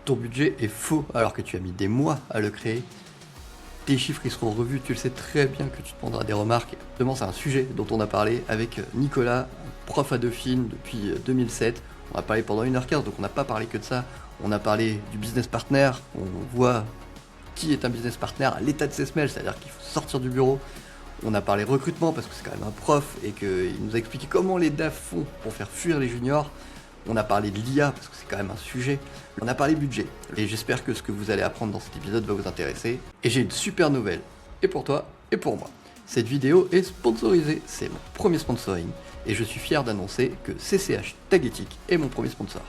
ton budget est faux alors que tu as mis des mois à le créer. Tes chiffres ils seront revus, tu le sais très bien que tu te prendras des remarques. Justement, c'est un sujet dont on a parlé avec Nicolas, prof à Dauphine depuis 2007. On a parlé pendant 1h15, donc on n'a pas parlé que de ça. On a parlé du business partner, on voit qui est un business partner à l'état de ses semelles, c'est-à-dire qu'il faut sortir du bureau. On a parlé recrutement parce que c'est quand même un prof et qu'il nous a expliqué comment les DAF font pour faire fuir les juniors. On a parlé de l'IA parce que c'est quand même un sujet. On a parlé budget. Et j'espère que ce que vous allez apprendre dans cet épisode va vous intéresser. Et j'ai une super nouvelle. Et pour toi, et pour moi. Cette vidéo est sponsorisée. C'est mon premier sponsoring. Et je suis fier d'annoncer que CCH Tagetic est mon premier sponsor.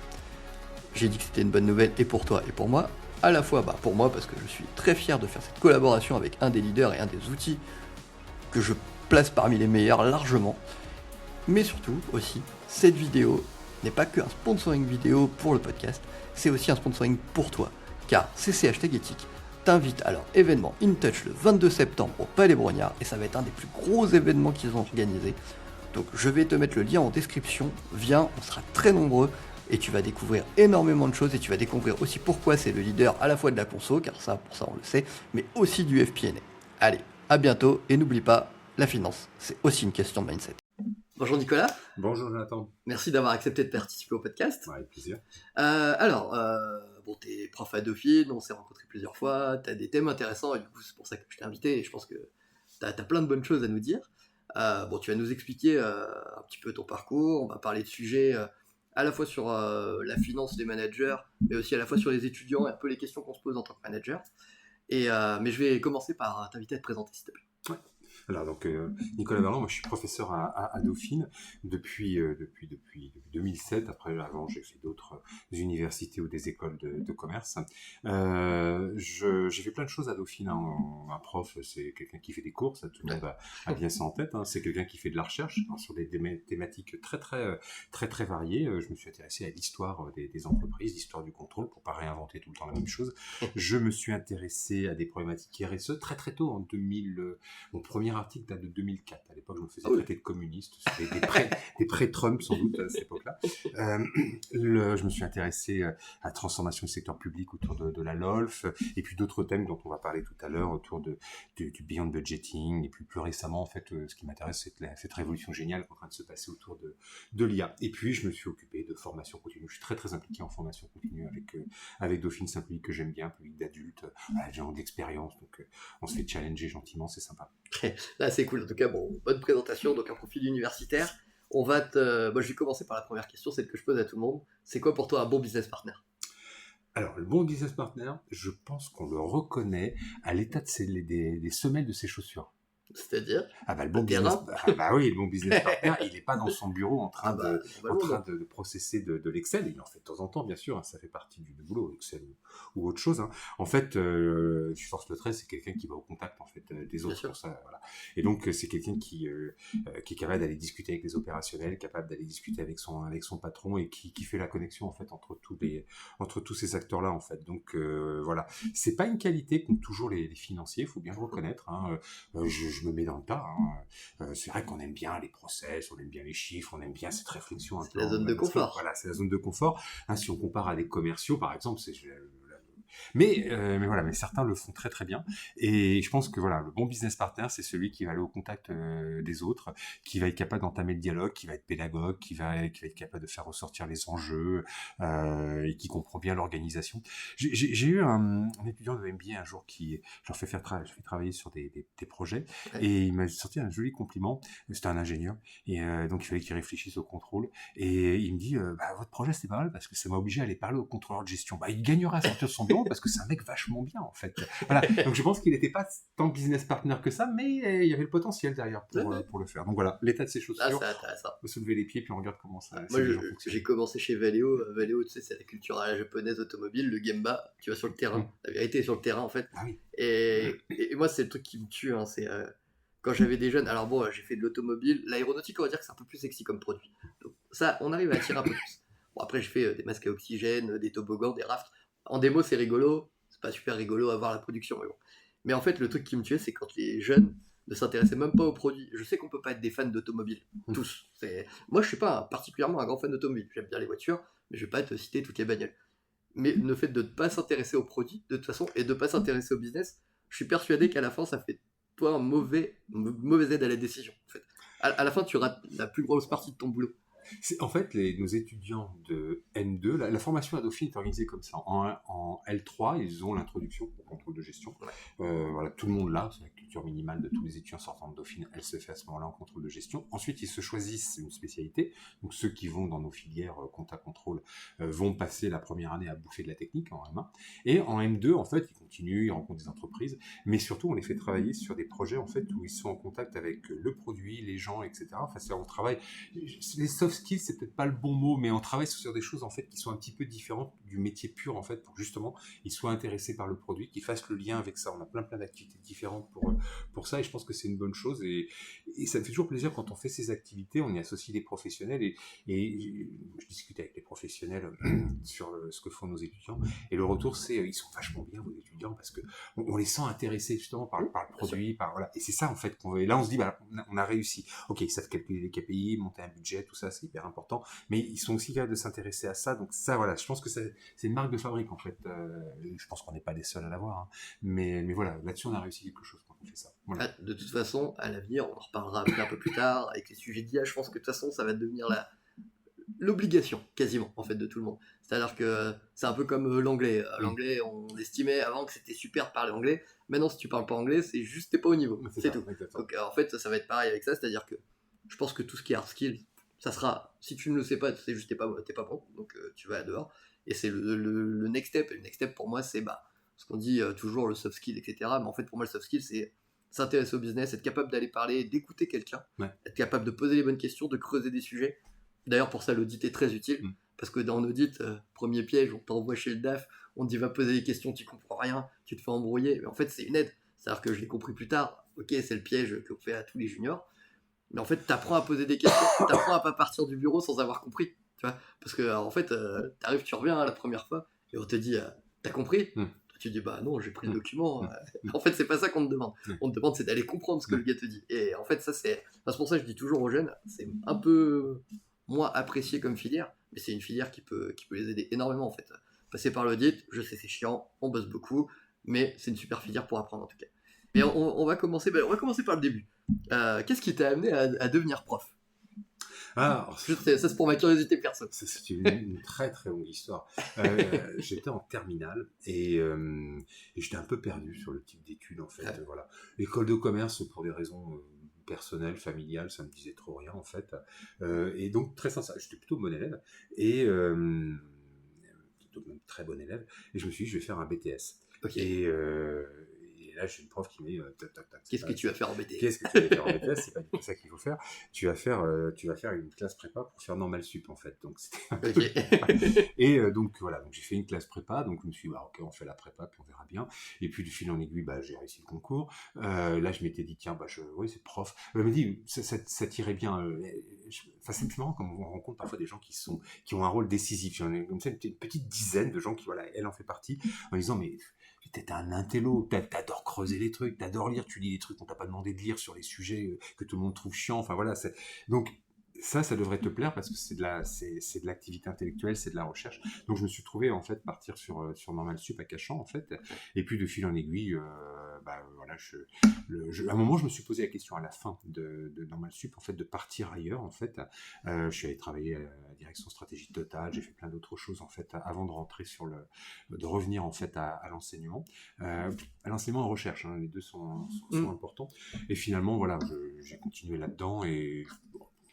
J'ai dit que c'était une bonne nouvelle et pour toi et pour moi. À la fois pour moi parce que je suis très fier de faire cette collaboration avec un des leaders et un des outils que je place parmi les meilleurs largement. Mais surtout aussi, cette vidéo n'est pas que un sponsoring vidéo pour le podcast, c'est aussi un sponsoring pour toi, car CCH Tagetic t'invite à leur événement InTouch le 22 septembre au Palais Brognard, et ça va être un des plus gros événements qu'ils ont organisé. Donc je vais te mettre le lien en description, viens, on sera très nombreux, et tu vas découvrir énormément de choses, et tu vas découvrir aussi pourquoi c'est le leader à la fois de la conso, car ça, pour ça on le sait, mais aussi du FP&A. Allez, à bientôt, et n'oublie pas, la finance, c'est aussi une question de mindset. Bonjour Nicolas. Bonjour Jonathan. Merci d'avoir accepté de participer au podcast. Ouais, avec plaisir. Bon, t'es prof à Dauphine, on s'est rencontrés plusieurs fois, t'as des thèmes intéressants et du coup c'est pour ça que je t'ai invité et je pense que t'as plein de bonnes choses à nous dire. Tu vas nous expliquer un petit peu ton parcours, on va parler de sujets à la fois sur la finance des managers, mais aussi à la fois sur les étudiants et un peu les questions qu'on se pose en tant que manager. Mais je vais commencer par t'inviter à te présenter s'il te plaît. Ouais. Alors donc Nicolas Berland, moi je suis professeur à Dauphine depuis 2007. Après, avant j'ai fait d'autres universités ou des écoles de commerce. J'ai fait plein de choses à Dauphine. Un prof, c'est quelqu'un qui fait des cours, ça tout le monde a bien ça en tête. C'est quelqu'un qui fait de la recherche sur des thématiques très variées. Je me suis intéressé à l'histoire des entreprises, l'histoire du contrôle pour pas réinventer tout le temps la même chose. Je me suis intéressé à des problématiques RSE très tôt en 2000. Mon premier article date de 2004. À l'époque, je me faisais traiter de communiste sur des pré-Trump, sans doute, à cette époque-là. Je me suis intéressé à la transformation du secteur public autour de la LOLF, et puis d'autres thèmes dont on va parler tout à l'heure, autour du beyond budgeting, et puis plus récemment, en fait, ce qui m'intéresse, c'est cette révolution géniale qui est en train de se passer autour de l'IA. Et puis, je me suis occupé de formation continue. Je suis très impliqué en formation continue avec Dauphine, c'est un public que j'aime bien, un public d'adultes, des gens d'expérience, donc on se fait challenger gentiment, c'est sympa. Là, c'est cool. En tout cas, bonne présentation. Donc, un profil universitaire. Je vais commencer par la première question, celle que je pose à tout le monde. C'est quoi pour toi un bon business partner ? Alors, le bon business partner, je pense qu'on le reconnaît à l'état des semelles de ses chaussures. C'est-à-dire le bon business, le bon business partner, il n'est pas dans son bureau en train de processer de l'Excel. Il en fait de temps en temps, bien sûr, ça fait partie du boulot, Excel ou autre chose. En fait, je force le trait, c'est quelqu'un qui va au contact en fait des autres. Pour ça, voilà. Et donc, c'est quelqu'un qui est capable d'aller discuter avec les opérationnels, capable d'aller discuter avec son patron et qui fait la connexion en fait entre tous ces acteurs-là en fait. Donc voilà, c'est pas une qualité qu'ont toujours les financiers, il faut bien le reconnaître. Je me mets dans le tas. C'est vrai qu'on aime bien les process, on aime bien les chiffres, on aime bien cette réflexion. C'est la zone de confort. Voilà, c'est la zone de confort. Si on compare à des commerciaux, par exemple, mais certains le font très bien. Et je pense que voilà, le bon business partner, c'est celui qui va aller au contact des autres, qui va être capable d'entamer le dialogue, qui va être pédagogue, qui va être capable de faire ressortir les enjeux et qui comprend bien l'organisation. J'ai eu un étudiant de MBA un jour qui, je fais travailler sur des projets, et il m'a sorti un joli compliment. C'était un ingénieur, et donc il fallait qu'il réfléchisse au contrôle. Et il me dit, votre projet c'est pas mal parce que ça m'a obligé à aller parler au contrôleur de gestion. Il gagnera à sortir de son bureau parce que c'est un mec vachement bien en fait. Voilà. Donc je pense qu'il n'était pas tant business partner que ça, mais il y avait le potentiel derrière pour le faire. Donc voilà, l'état de ses chaussures. C'est intéressant. On peut soulever les pieds puis on regarde comment ça. Moi, j'ai commencé chez Valeo. Valeo, tu sais, c'est la culture à la japonaise automobile. Le gemba, tu vas sur le terrain. La vérité est sur le terrain en fait. Ah oui. Et moi, c'est le truc qui me tue. C'est quand j'avais des jeunes. Alors bon, j'ai fait de l'automobile, l'aéronautique, on va dire que c'est un peu plus sexy comme produit. Donc, ça, on arrive à attirer un peu plus. Bon, après, je fais des masques à oxygène, des toboggans, des rafts. En démo, c'est rigolo. C'est pas super rigolo à voir la production, mais bon. Mais en fait, le truc qui me tuait, c'est quand les jeunes ne s'intéressaient même pas aux produits. Je sais qu'on peut pas être des fans d'automobile, tous. Moi, je suis pas particulièrement un grand fan d'automobile. J'aime bien les voitures, mais je vais pas te citer toutes les bagnoles. Mais le fait de ne pas s'intéresser au produit, de toute façon, et de ne pas s'intéresser au business, je suis persuadé qu'à la fin, ça fait toi une mauvaise aide à la décision. En fait. À la fin, tu rates la plus grosse partie de ton boulot. En fait, nos étudiants de N2, la formation à Dauphine est organisée comme ça. En L3, ils ont l'introduction au contrôle de gestion. Voilà, tout le monde là, c'est la culture minimale de tous les étudiants sortant de Dauphine, elle se fait à ce moment-là en contrôle de gestion. Ensuite, ils se choisissent une spécialité. Donc, ceux qui vont dans nos filières compta contrôle vont passer la première année à bouffer de la technique en M1. Et en M2, en fait, ils continuent, ils rencontrent des entreprises, mais surtout, on les fait travailler sur des projets en fait où ils sont en contact avec le produit, les gens, etc. Enfin, on travaille les soft skills, c'est peut-être pas le bon mot, mais on travaille sur des choses en fait qui sont un petit peu différentes du métier pur en fait, pour justement ils soient intéressés par le produit, qu'ils fassent le lien avec ça. On a plein d'activités différentes pour ça, et je pense que c'est une bonne chose, et ça me fait toujours plaisir quand on fait ces activités, on y associe des professionnels, et je discute avec les professionnels sur ce que font nos étudiants, et le retour c'est ils sont vachement bien vos étudiants, parce que on les sent intéressés justement par le produit, voilà, et c'est ça en fait et là on se dit on a réussi, ok, ils savent calculer les KPI, monter un budget, tout ça c'est hyper important, mais ils sont aussi capables de s'intéresser à ça, donc ça voilà, je pense que c'est une marque de fabrique en fait, je pense qu'on n'est pas les seuls à l'avoir, hein. Mais voilà, là-dessus on a réussi quelque chose quand on fait ça. Voilà. De toute façon, à l'avenir, on en reparlera un peu plus tard avec les sujets d'IA, je pense que de toute façon ça va devenir l'obligation quasiment en fait de tout le monde. C'est-à-dire que c'est un peu comme l'anglais. L'anglais, on estimait avant que c'était super de parler anglais. Maintenant, si tu parles pas anglais, c'est juste t'es pas au niveau. C'est tout. Donc en fait, ça va être pareil avec ça. C'est-à-dire que je pense que tout ce qui est hard skill, ça sera, si tu ne le sais pas, c'est juste t'es pas bon. Donc tu vas dehors. Et c'est le next step. Et le next step pour moi, c'est ce qu'on dit toujours le soft skill, etc. Mais en fait, pour moi, le soft skill, c'est s'intéresser au business, être capable d'aller parler, d'écouter quelqu'un, être capable de poser les bonnes questions, de creuser des sujets. D'ailleurs, pour ça, l'audit est très utile, parce que dans l'audit, premier piège, on t'envoie chez le DAF, on te dit va poser des questions, tu comprends rien, tu te fais embrouiller, mais en fait, c'est une aide. C'est-à-dire que je l'ai compris plus tard, ok, c'est le piège qu'on fait à tous les juniors, mais en fait, t'apprends à poser des questions, t'apprends à pas partir du bureau sans avoir compris, tu vois, parce que, en fait, t'arrives, tu reviens la première fois, et on te dit, t'as compris Tu dis bah non, j'ai pris le document. En fait, c'est pas ça qu'on te demande. On te demande, c'est d'aller comprendre ce que le gars te dit. Et en fait, ça c'est pour ça que je dis toujours aux jeunes, c'est un peu moins apprécié comme filière, mais c'est une filière qui peut les aider énormément en fait. Passer par l'audit, je sais c'est chiant, on bosse beaucoup, mais c'est une super filière pour apprendre en tout cas. Mais on va commencer par le début. Qu'est-ce qui t'a amené à devenir prof? Ça c'est pour ma curiosité perso. C'est une très très longue histoire. J'étais en terminale et j'étais un peu perdu sur le type d'études en fait. Voilà. L'école de commerce, pour des raisons personnelles, familiales, ça me disait trop rien en fait. Et donc très sincère, j'étais plutôt bon élève et plutôt même très bon élève. Et je me suis dit je vais faire un BTS. Okay. Et là, j'ai une prof qui m'a dit qu'est-ce que tu vas faire en BTS? Qu'est-ce que tu vas faire en BTS? C'est pas du tout ça qu'il faut faire. Tu vas faire une classe prépa pour faire normal sup en fait. Donc c'était et donc voilà, donc j'ai fait une classe prépa, donc je me suis dit ok, on fait la prépa puis on verra bien. Et puis du fil en aiguille, j'ai réussi le concours. Là, je m'étais dit tiens, oui, c'est prof. Elle m'a dit ça t'irait bien. Enfin, c'est marrant quand on rencontre parfois des gens qui ont un rôle décisif. J'en ai comme ça une petite dizaine de gens qui elle en fait partie, en disant mais t'es un intello, t'adores creuser les trucs, t'adores lire, tu lis les trucs qu'on t'a pas demandé de lire sur les sujets que tout le monde trouve chiants, enfin voilà, donc ça devrait te plaire parce que c'est de l'activité intellectuelle, c'est de la recherche. Donc je me suis trouvé en fait partir sur Normal Sup à Cachan en fait, et puis de fil en aiguille, voilà, à un moment je me suis posé la question à la fin de Normal Sup en fait de partir ailleurs en fait. Je suis allé travailler à la direction stratégie Total, j'ai fait plein d'autres choses en fait avant de rentrer de revenir en fait à l'enseignement, à l'enseignement en recherche, hein, les deux sont importants. Et finalement voilà, j'ai continué là-dedans et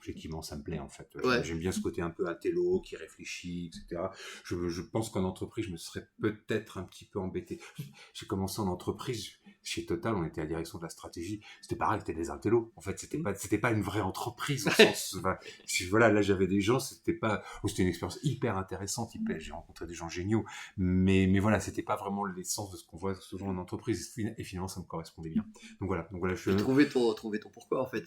effectivement, ça me plaît en fait. J'aime bien ce côté un peu intello, qui réfléchit, etc. Je pense qu'en entreprise, je me serais peut-être un petit peu embêté. J'ai commencé en entreprise, chez Total, on était à la direction de la stratégie. C'était pareil, c'était des intellos. En fait, c'était pas une vraie entreprise au sens. Voilà, là j'avais des gens, c'était une expérience hyper intéressante. J'ai rencontré des gens géniaux, mais voilà, c'était pas vraiment l'essence de ce qu'on voit souvent en entreprise. Et finalement, ça me correspondait bien. Donc voilà, je trouver ton pourquoi en fait.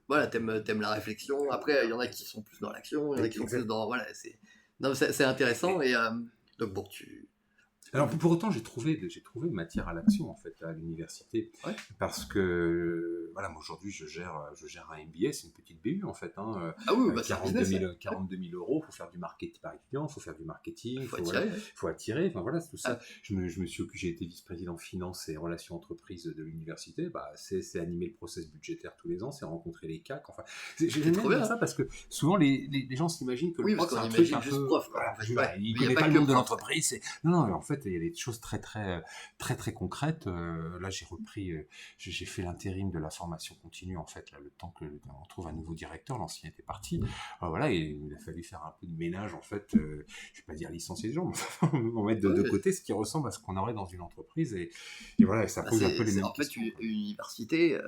Voilà, t'aimes la réflexion. Après, il y en a qui sont plus dans l'action, il y en a qui sont plus dans c'est intéressant et donc bon Alors pour autant j'ai trouvé matière à l'action en fait à l'université, parce que voilà, moi aujourd'hui je gère un MBA, c'est une petite BU en fait, hein, Ah oui, bah, c'est un 42 business, 000, 42 000 euros, il faut faire du marketing par étudiant, il faut faire du marketing, faut voilà, attirer. Ouais. faut attirer, enfin voilà, c'est tout ça. Ah, Je me suis occupé, j'ai été vice-président finance et relations entreprises de l'université, bah, c'est animer le process budgétaire tous les ans, c'est rencontrer les CAC, enfin, j'aime c'est bien trop dire bien. ça parce que souvent les gens s'imaginent que le Oui, parce prof c'est qu'on un truc imagine un juste peu, prof, quoi. voilà, En fait, voilà, ouais. il Mais il n'y a connaît pas pas que le monde de prof. l'entreprise, non, en fait il y a des choses très concrètes. Là j'ai repris, j'ai fait l'intérim de la formation continue en fait, là, le temps que on trouve un nouveau directeur, l'ancien était parti, voilà, et il a fallu faire un peu de ménage en fait, je vais pas dire licencier les gens, mais on mettre de Ouais. côté ce qui ressemble à ce qu'on aurait dans une entreprise, et voilà, et ça Bah, pose un peu les mêmes en fait, questions, quoi. une université,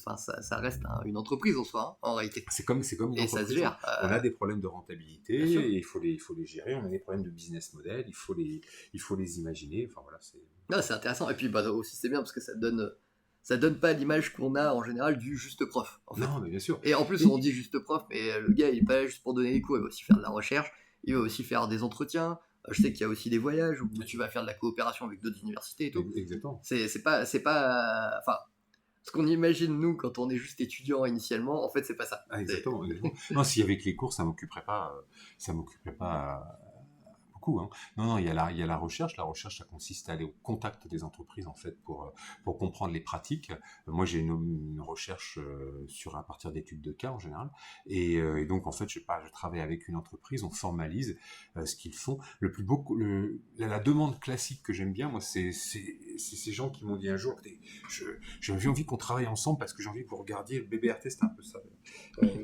enfin, ça reste une entreprise en soi, hein, en réalité. C'est comme une Et ça se entreprise, gère. on a des problèmes de rentabilité, Bien sûr. et il faut les gérer, on a des problèmes de business model, il faut les imaginer, enfin voilà, c'est... Non, c'est intéressant. Et puis, bah, aussi, c'est bien parce que ça donne pas l'image qu'on a en général du juste prof, en fait. Non, mais bien sûr. Et en plus, Et- on dit juste prof, mais le gars, il est pas là juste pour donner des cours, il va aussi faire de la recherche, il va aussi faire des entretiens. Je sais qu'il y a aussi des voyages où tu vas faire de la coopération avec d'autres universités et tout. Exactement. Enfin, ce qu'on imagine nous quand on est juste étudiant initialement, en fait, c'est pas ça. Ah, exactement, exactement. Non, si avec les cours, ça m'occuperait pas beaucoup, hein. Non, il y a il y a la recherche. La recherche, ça consiste à aller au contact des entreprises, en fait, pour comprendre les pratiques. Moi, j'ai une recherche à partir d'études de cas, en général. Et donc, en fait, je travaille avec une entreprise, on formalise ce qu'ils font. La demande classique que j'aime bien, moi, c'est ces gens qui m'ont dit un jour, j'ai envie qu'on travaille ensemble parce que j'ai envie que vous regardiez le BBRT, c'est un peu ça.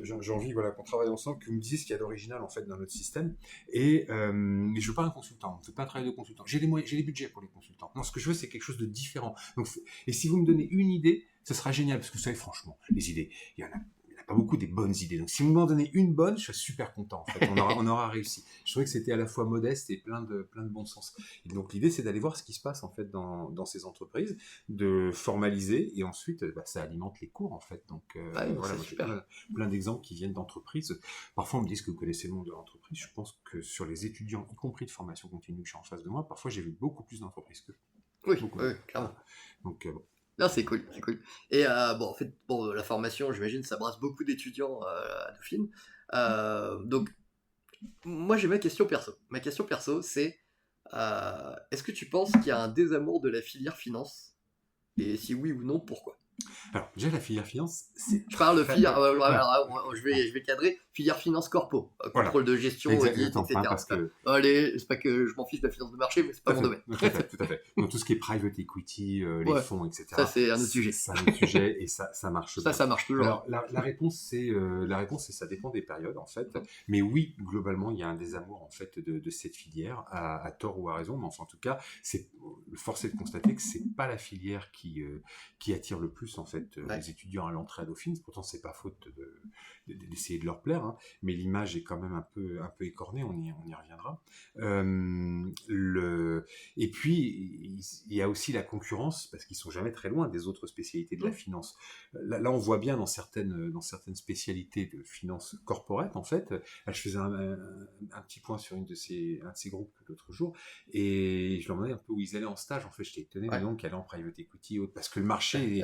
J'ai envie, voilà, qu'on travaille ensemble, que vous me disiez ce qu'il y a d'original, en fait, dans notre système. Mais je veux pas un consultant, je veux pas travailler de consultant. J'ai les budgets pour les consultants. Non, ce que je veux, c'est quelque chose de différent. Donc, et si vous me donnez une idée, ce sera génial, parce que vous savez, franchement, les idées, il y en a pas beaucoup des bonnes idées. Donc, si vous m'en donnez une bonne, je serai super content, en fait. On aura réussi. Je trouvais que c'était à la fois modeste et plein de bon sens. Et donc, l'idée, c'est d'aller voir ce qui se passe, en fait, dans ces entreprises, de formaliser, et ensuite, ça alimente les cours, en fait. Donc, voilà, c'est super. plein d'exemples qui viennent d'entreprises. Parfois, on me dit que vous connaissez le monde de l'entreprise. Je pense que sur les étudiants, y compris de formation continue que j'ai en face de moi, parfois, j'ai vu beaucoup plus d'entreprises que... Oui, Beaucoup. oui, clairement. Donc, bon. Non, c'est cool, c'est cool. Et bon, en fait, bon, la formation, j'imagine, ça brasse beaucoup d'étudiants à Dauphine. Donc, moi, j'ai ma question perso. Ma question perso, c'est est-ce que tu penses qu'il y a un désamour de la filière finance? Et si oui ou non, pourquoi? Alors, déjà, la filière finance, c'est... Je parle de filière, Voilà. alors, je vais cadrer filière finance corpo, contrôle de gestion, audit, Exactement, etc. parce que... Allez, c'est pas que je m'en fiche de la finance de marché, mais c'est pas mon domaine. Tout à fait. Donc, tout ce qui est private equity, les Ouais, fonds, etc. ça, c'est un autre sujet. C'est un autre sujet, et ça marche bien. Ça marche toujours. Alors, la réponse, c'est ça dépend des périodes, en fait. Mais oui, globalement, il y a un désamour, en fait, de cette filière, à tort ou à raison. Mais enfin, en tout cas, force est de constater que c'est pas la filière qui attire le plus, en fait, les étudiants à l'entrée à Dauphine. Pourtant, c'est pas faute d'essayer de leur plaire, hein. Mais l'image est quand même un peu écornée, on y reviendra. Et puis, il y a aussi la concurrence, parce qu'ils sont jamais très loin des autres spécialités de la finance. Là, on voit bien dans certaines spécialités de finance corporate, en fait. Là, je faisais un petit point sur un de ces groupes l'autre jour, et je leur demandais un peu où ils allaient en stage. En fait, j'étais étonné, mais non, qu'ils allaient en private equity, parce que le marché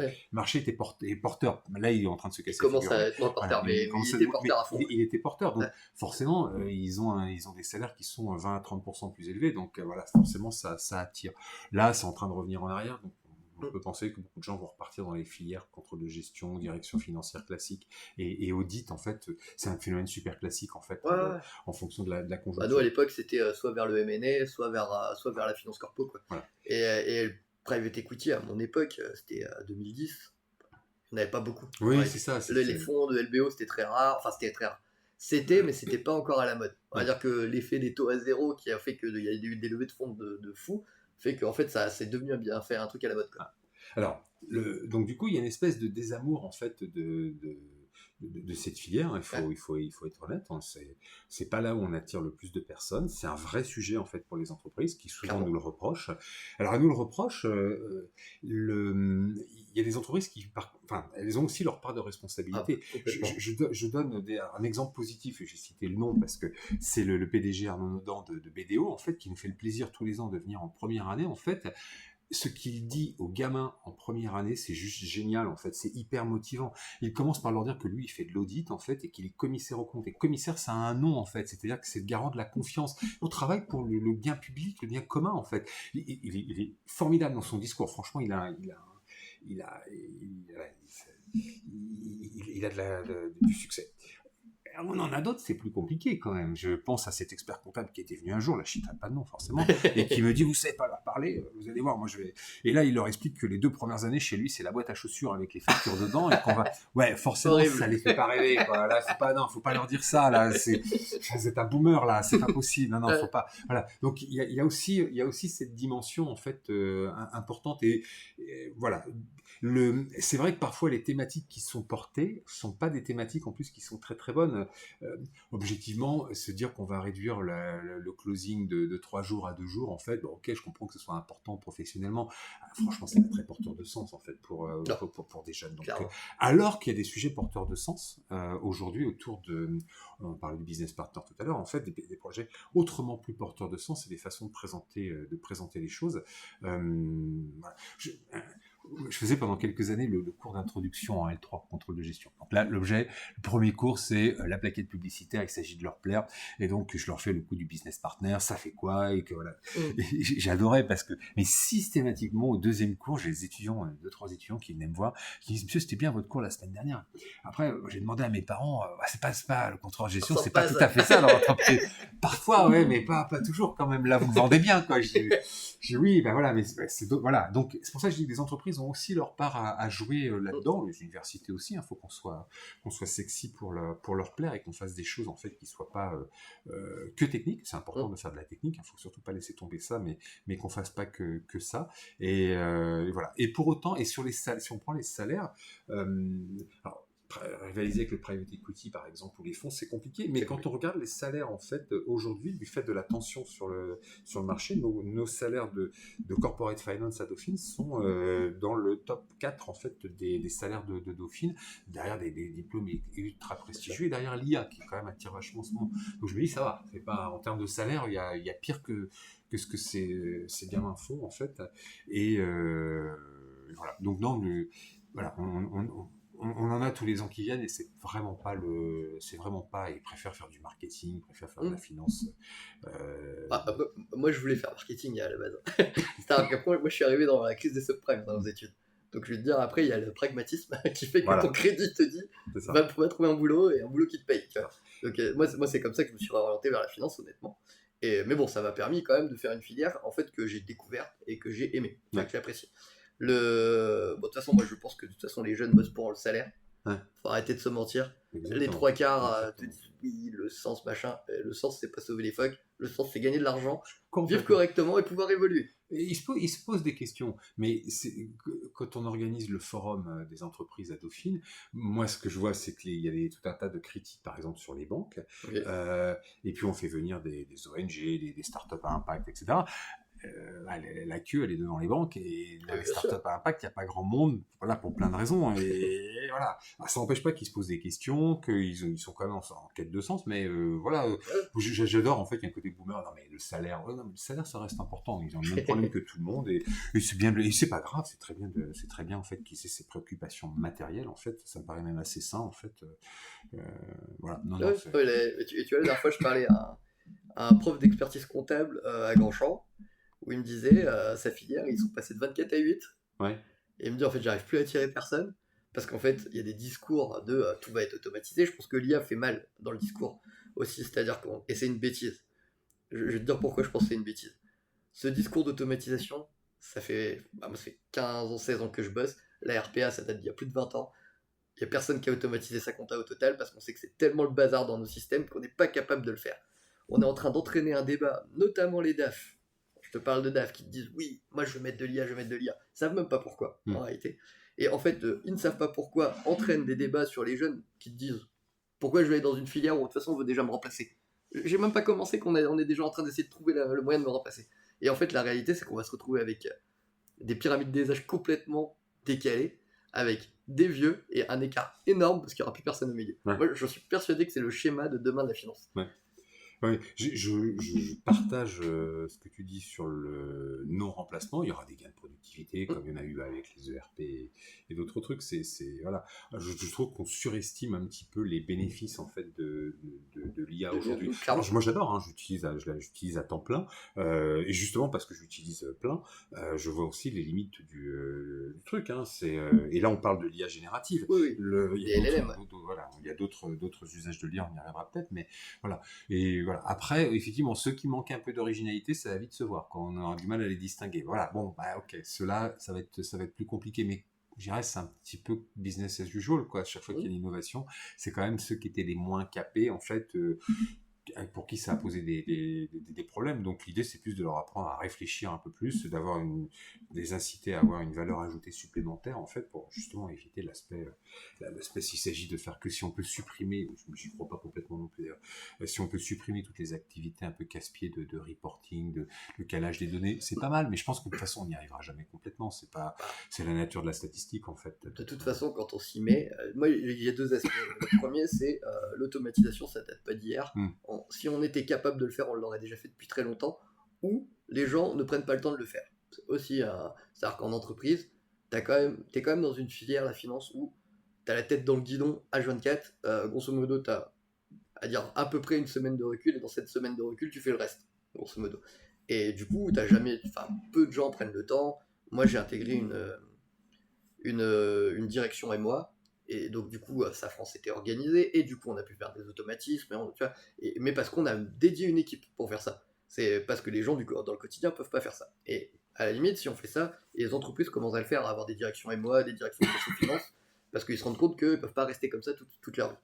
était porteur. Là, il est en train de se casser. Il commence à être moins porteur, mais il était porteur à fond. Il était porteur, donc forcément, ils ont des salaires qui sont 20 à 30% plus élevés, donc voilà, forcément, ça attire. Là, c'est en train de revenir en arrière, donc on peut penser que beaucoup de gens vont repartir dans les filières contrôle de gestion, direction financière classique, et audit, en fait, c'est un phénomène super classique, en fait, en fonction de la conjoncture. Nous, à l'époque, c'était soit vers le M&A, soit vers la finance corpo, quoi. Voilà. Et le private equity, à mon époque, c'était 2010. Il n'y en avait pas beaucoup. Oui, c'est ça. Les fonds de LBO, c'était très rare. Enfin, c'était très rare. Mais c'était pas encore à la mode. On va dire que l'effet des taux à zéro qui a fait qu'il y a eu des levées de fonds de fou, fait qu'en fait, ça c'est devenu un truc à la mode, quoi. Alors, donc du coup, il y a une espèce de désamour, en fait, de cette filière. Il faut être honnête, hein. C'est pas là où on attire le plus de personnes. C'est un vrai sujet, en fait, pour les entreprises qui souvent nous le reprochent. Alors, à nous le reproche, il y a des entreprises elles ont aussi leur part de responsabilité. Je donne un exemple positif, et j'ai cité le nom parce que c'est le PDG Arnaud Nodan de BDO, en fait, qui nous fait le plaisir tous les ans de venir en première année, en fait. ce qu'il dit aux gamins en première année, c'est juste génial, en fait. C'est hyper motivant. Il commence par leur dire que lui, il fait de l'audit, en fait, et qu'il est commissaire aux comptes. Et commissaire, ça a un nom, en fait. C'est-à-dire que c'est le garant de la confiance. On travaille pour le bien public, le bien commun, en fait. Il est formidable dans son discours. Franchement, il a du succès. On en a d'autres, c'est plus compliqué quand même. Je pense à cet expert comptable qui était venu un jour, là je citerai pas de nom forcément, et qui me dit vous savez pas leur parler, vous allez voir, moi je vais. Et là il leur explique que les 2 premières années chez lui c'est la boîte à chaussures avec les factures dedans et qu'on va. Ouais, forcément Horrible. ça les fait pas rêver quoi. Là c'est pas non, faut pas leur dire ça là. C'est un boomer là, c'est pas possible. Non non, faut pas. Voilà. Donc il y a aussi cette dimension en fait importante et voilà. C'est vrai que parfois les thématiques qui sont portées sont pas des thématiques en plus qui sont très très bonnes. Objectivement, se dire qu'on va réduire le closing de 3 jours à 2 jours, en fait, bon, ok, je comprends que ce soit important professionnellement. Franchement, c'est pas très porteur de sens en fait pour des jeunes. Donc, alors qu'il y a des sujets porteurs de sens aujourd'hui autour de, on parlait du business partner tout à l'heure, en fait, des projets autrement plus porteurs de sens et des façons de présenter les choses. Voilà. Je faisais pendant quelques années le cours d'introduction en L3, contrôle de gestion. Donc là, le premier cours, c'est la plaquette publicitaire, il s'agit de leur plaire, et donc je leur fais le coup du business partner, ça fait quoi, et que voilà. Et j'adorais parce que, mais systématiquement, au 2e cours, j'ai 2-3 étudiants qui venaient me voir, qui disent, monsieur, c'était bien votre cours la semaine dernière. Après, j'ai demandé à mes parents, c'est pas le contrôle de gestion, c'est pas tout à fait ça dans l'entreprise. Parfois, ouais, mais pas toujours quand même. Là, vous le vendez bien, quoi. J'ai oui, ben voilà, mais voilà. Donc, c'est pour ça que je dis que les entreprises ont aussi leur part à jouer là-dedans, les universités aussi. Il faut qu'on soit sexy pour leur plaire et qu'on fasse des choses en fait qui soient pas que techniques. C'est important de faire de la technique. Il faut surtout pas laisser tomber ça, mais qu'on fasse pas que ça. Et voilà. Et pour autant, et sur les salaires, si on prend les salaires, alors, rivaliser avec le private equity par exemple ou les fonds c'est compliqué, mais quand on regarde les salaires en fait aujourd'hui du fait de la tension sur le marché, nos salaires de corporate finance à Dauphine sont dans le top 4 en fait des salaires de Dauphine, derrière des diplômes ultra prestigieux et derrière l'IA qui quand même attire vachement en ce moment. Donc je me dis ça va, c'est pas en termes de salaire il y a pire que ce que ces gamins font en fait et voilà. Donc non, voilà, on en a tous les ans qui viennent et c'est vraiment pas, ils préfèrent faire du marketing, ils préfèrent faire de la finance. Moi je voulais faire marketing à la base. C'est-à-dire qu'après, moi je suis arrivé dans la crise des subprimes dans nos études. Donc je vais te dire, après il y a le pragmatisme qui fait que ton crédit te dit, va trouver un boulot et un boulot qui te paye. Tu vois. Donc moi c'est comme ça que je me suis orienté vers la finance honnêtement. Mais bon, ça m'a permis quand même de faire une filière en fait que j'ai découverte et que j'ai aimé, que j'ai apprécié. Bon, de toute façon, moi je pense que de toute façon les jeunes bossent pour le salaire. Faut arrêter de se mentir. Exactement. Les 3/4 te disent oui, le sens machin. Le sens c'est pas sauver les phoques. Le sens c'est gagner de l'argent, vivre correctement et pouvoir évoluer. Et il se pose des questions, mais quand on organise le forum des entreprises à Dauphine, moi ce que je vois c'est qu'il y a tout un tas de critiques par exemple sur les banques, et puis on fait venir des ONG, des startups à impact, etc. La queue elle est devant les banques et les startups à impact, il n'y a pas grand monde, voilà, pour plein de raisons et voilà. Ça n'empêche pas qu'ils se posent des questions, qu'ils sont quand même en quête de sens, mais voilà, j'adore en fait, il y a un côté boomer, non mais le salaire ça reste important, ils ont le même problème que tout le monde et c'est bien, et c'est pas grave, c'est très bien en fait qu'ils aient ces préoccupations matérielles en fait, ça me paraît même assez sain en fait, voilà. Et tu vois, la dernière fois je parlais à un prof d'expertise comptable à Grandchamp, où il me disait, sa filière, ils sont passés de 24 à 8. Ouais. Et il me dit, en fait, j'arrive plus à attirer personne, parce qu'en fait, il y a des discours de tout va être automatisé. Je pense que l'IA fait mal dans le discours aussi, c'est-à-dire et c'est une bêtise. Je vais te dire pourquoi je pense que c'est une bêtise. Ce discours d'automatisation, ça fait 15 ans, 16 ans que je bosse. La RPA, ça date d'il y a plus de 20 ans. Il n'y a personne qui a automatisé sa compta au total, parce qu'on sait que c'est tellement le bazar dans nos systèmes qu'on n'est pas capable de le faire. On est en train d'entraîner un débat, notamment les DAF. Je te parle de DAF qui te disent oui, moi je veux mettre de l'IA, Ils savent même pas pourquoi en réalité. Et en fait, ils ne savent pas pourquoi entraînent des débats sur les jeunes qui te disent pourquoi je vais aller dans une filière où de toute façon on veut déjà me remplacer. J'ai même pas commencé qu'on est déjà en train d'essayer de trouver le moyen de me remplacer. Et en fait, la réalité c'est qu'on va se retrouver avec des pyramides des âges complètement décalées, avec des vieux et un écart énorme parce qu'il n'y aura plus personne au milieu. Moi je suis persuadé que c'est le schéma de demain de la finance. Oui, je partage ce que tu dis sur le non-remplacement. Il y aura des gains de productivité productivité, comme il y en a eu avec les ERP et d'autres trucs. Voilà. Je trouve qu'on surestime un petit peu les bénéfices en fait de l'IA aujourd'hui. Alors, moi j'adore, hein, je l'utilise à temps plein, et justement parce que j'utilise plein, je vois aussi les limites du truc. Hein, et là on parle de l'IA générative. Oui, Il y a d'autres usages de l'IA, on y arrivera peut-être, mais voilà. Et voilà. Après, effectivement, ceux qui manquent un peu d'originalité, ça va vite se voir quand on aura du mal à les distinguer. Voilà. Bon, ok, ceux-là, ça va être plus compliqué, mais je dirais c'est un petit peu business as usual, quoi. Chaque fois qu'il y a une innovation, c'est quand même ceux qui étaient les moins capés, en fait, pour qui ça a posé des problèmes. Donc l'idée, c'est plus de leur apprendre à réfléchir un peu plus, les inciter à avoir une valeur ajoutée supplémentaire, en fait, pour justement éviter l'aspect s'il s'agit de faire que si on peut supprimer, j'y crois pas complètement non plus d'ailleurs, si on peut supprimer toutes les activités un peu casse-pieds de reporting, de calage des données, c'est pas mal, mais je pense que de toute façon, on n'y arrivera jamais complètement. C'est la nature de la statistique, en fait. De toute façon, quand on s'y met, moi, il y a deux aspects. Le premier, c'est l'automatisation, ça date pas d'hier. Si on était capable de le faire, on l'aurait déjà fait depuis très longtemps, ou les gens ne prennent pas le temps de le faire. C'est aussi, c'est-à-dire qu'en entreprise, t'es quand même dans une filière, la finance, où t'as la tête dans le guidon, H24, grosso modo, t'as à dire à peu près une semaine de recul, et dans cette semaine de recul, tu fais le reste, grosso modo. Et du coup, peu de gens prennent le temps. Moi, j'ai intégré une direction MOA, et donc du coup Safran s'était organisé, et du coup on a pu faire des automatismes, mais parce qu'on a dédié une équipe pour faire ça. C'est parce que les gens dans le quotidien peuvent pas faire ça. Et à la limite, si on fait ça, et les entreprises commencent à le faire, à avoir des directions MOA, des directions de finance, parce qu'ils se rendent compte qu'ils peuvent pas rester comme ça toute leur vie.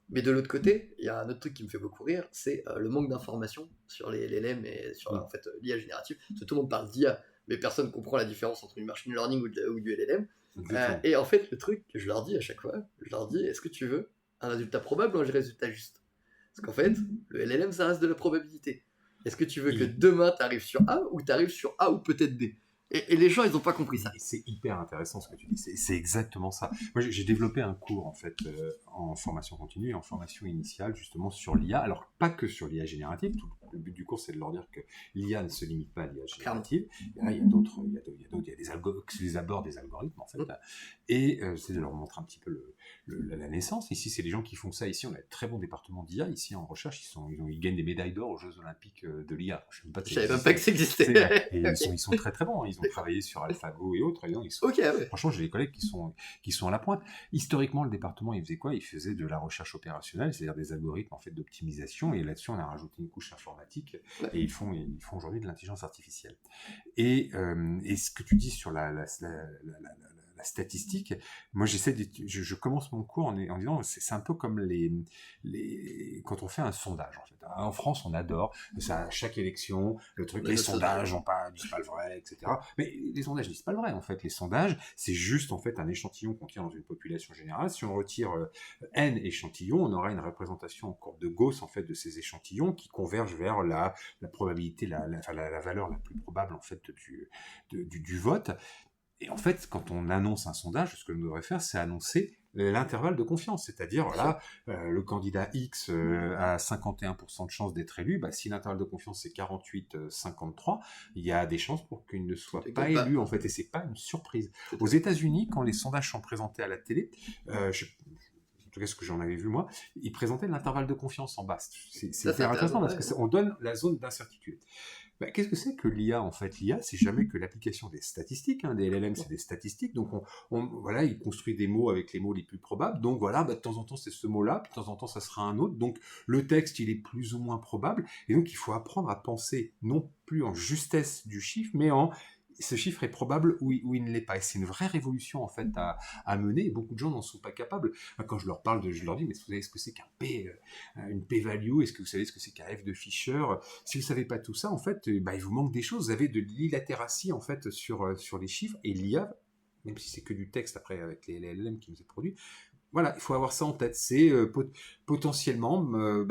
Mais de l'autre côté, il y a un autre truc qui me fait beaucoup rire, c'est le manque d'informations sur les LLM et sur en fait, l'IA générative. Parce que tout le monde parle d'IA, mais personne ne comprend la différence entre du machine learning ou du LLM. Et en fait, le truc que je leur dis à chaque fois, est-ce que tu veux un résultat probable ou un résultat juste? Parce qu'en fait, le LLM, ça reste de la probabilité. Est-ce que tu veux que demain, tu arrives sur A ou tu arrives sur A ou peut-être B? Et les gens, ils n'ont pas compris ça. C'est hyper intéressant ce que tu dis. C'est exactement ça. Moi, j'ai développé un cours en fait en formation continue et en formation initiale justement sur l'IA. Alors pas que sur l'IA générative. Le but du cours, c'est de leur dire que l'IA ne se limite pas à l'IA générative. Et là, il y a des algorithmes en fait. Et c'est de leur montrer un petit peu la naissance. Ici, c'est les gens qui font ça. Ici, on a un très bon département d'IA. Ici, en recherche, ils gagnent des médailles d'or aux Jeux Olympiques de l'IA. Je ne savais même pas que ça existait. Et ils sont très très bons. Ils ont travaillé sur AlphaGo et autres. Franchement, j'ai des collègues qui sont à la pointe. Historiquement, le département, il faisait quoi? Il faisait de la recherche opérationnelle, c'est-à-dire des algorithmes en fait d'optimisation. Et là-dessus, on a rajouté une couche informatique. Et ils font aujourd'hui de l'intelligence artificielle. Et ce que tu dis sur la statistique, moi je commence mon cours en disant c'est un peu comme quand on fait un sondage en fait. En France on adore ça, à chaque élection le truc, les sondages disent pas le vrai, etc. Mais les sondages disent pas le vrai en fait. Les sondages c'est juste en fait un échantillon qu'on tient dans une population générale. Si on retire n échantillons, on aura une représentation en courbe de Gauss en fait de ces échantillons qui convergent vers la probabilité, la valeur la plus probable en fait du vote. Et en fait, quand on annonce un sondage, ce que l'on devrait faire, c'est annoncer l'intervalle de confiance. C'est-à-dire, voilà, le candidat X a 51% de chances d'être élu. Bah, si l'intervalle de confiance c'est 48-53, il y a des chances pour qu'il ne soit pas élu, en fait. Et c'est pas une surprise. Aux États-Unis, quand les sondages sont présentés à la télé, en tout cas ce que j'en avais vu moi, ils présentaient l'intervalle de confiance en bas. C'est intéressant parce qu'on donne la zone d'incertitude. Bah, qu'est-ce que c'est que l'IA en fait? L'IA, c'est jamais que l'application des statistiques. Des LLM, c'est des statistiques. Donc, voilà, il construit des mots avec les mots les plus probables. Donc, voilà, de temps en temps, c'est ce mot-là, puis de temps en temps, ça sera un autre. Donc, le texte, il est plus ou moins probable. Et donc, il faut apprendre à penser non plus en justesse du chiffre, mais en ce chiffre est probable ou il ne l'est pas. Et c'est une vraie révolution en fait à mener. Et beaucoup de gens n'en sont pas capables. Quand je leur parle, je leur dis, mais vous savez ce que c'est qu'un une p-value? Est-ce que vous savez ce que c'est qu'un f de Fisher? Si vous ne savez pas tout ça, en fait, il vous manque des choses. Vous avez de l'illitératie en fait sur les chiffres. Et l'IA, même si c'est que du texte après avec les LLM qui nous est produit, Voilà, il faut avoir ça en tête. C'est potentiellement,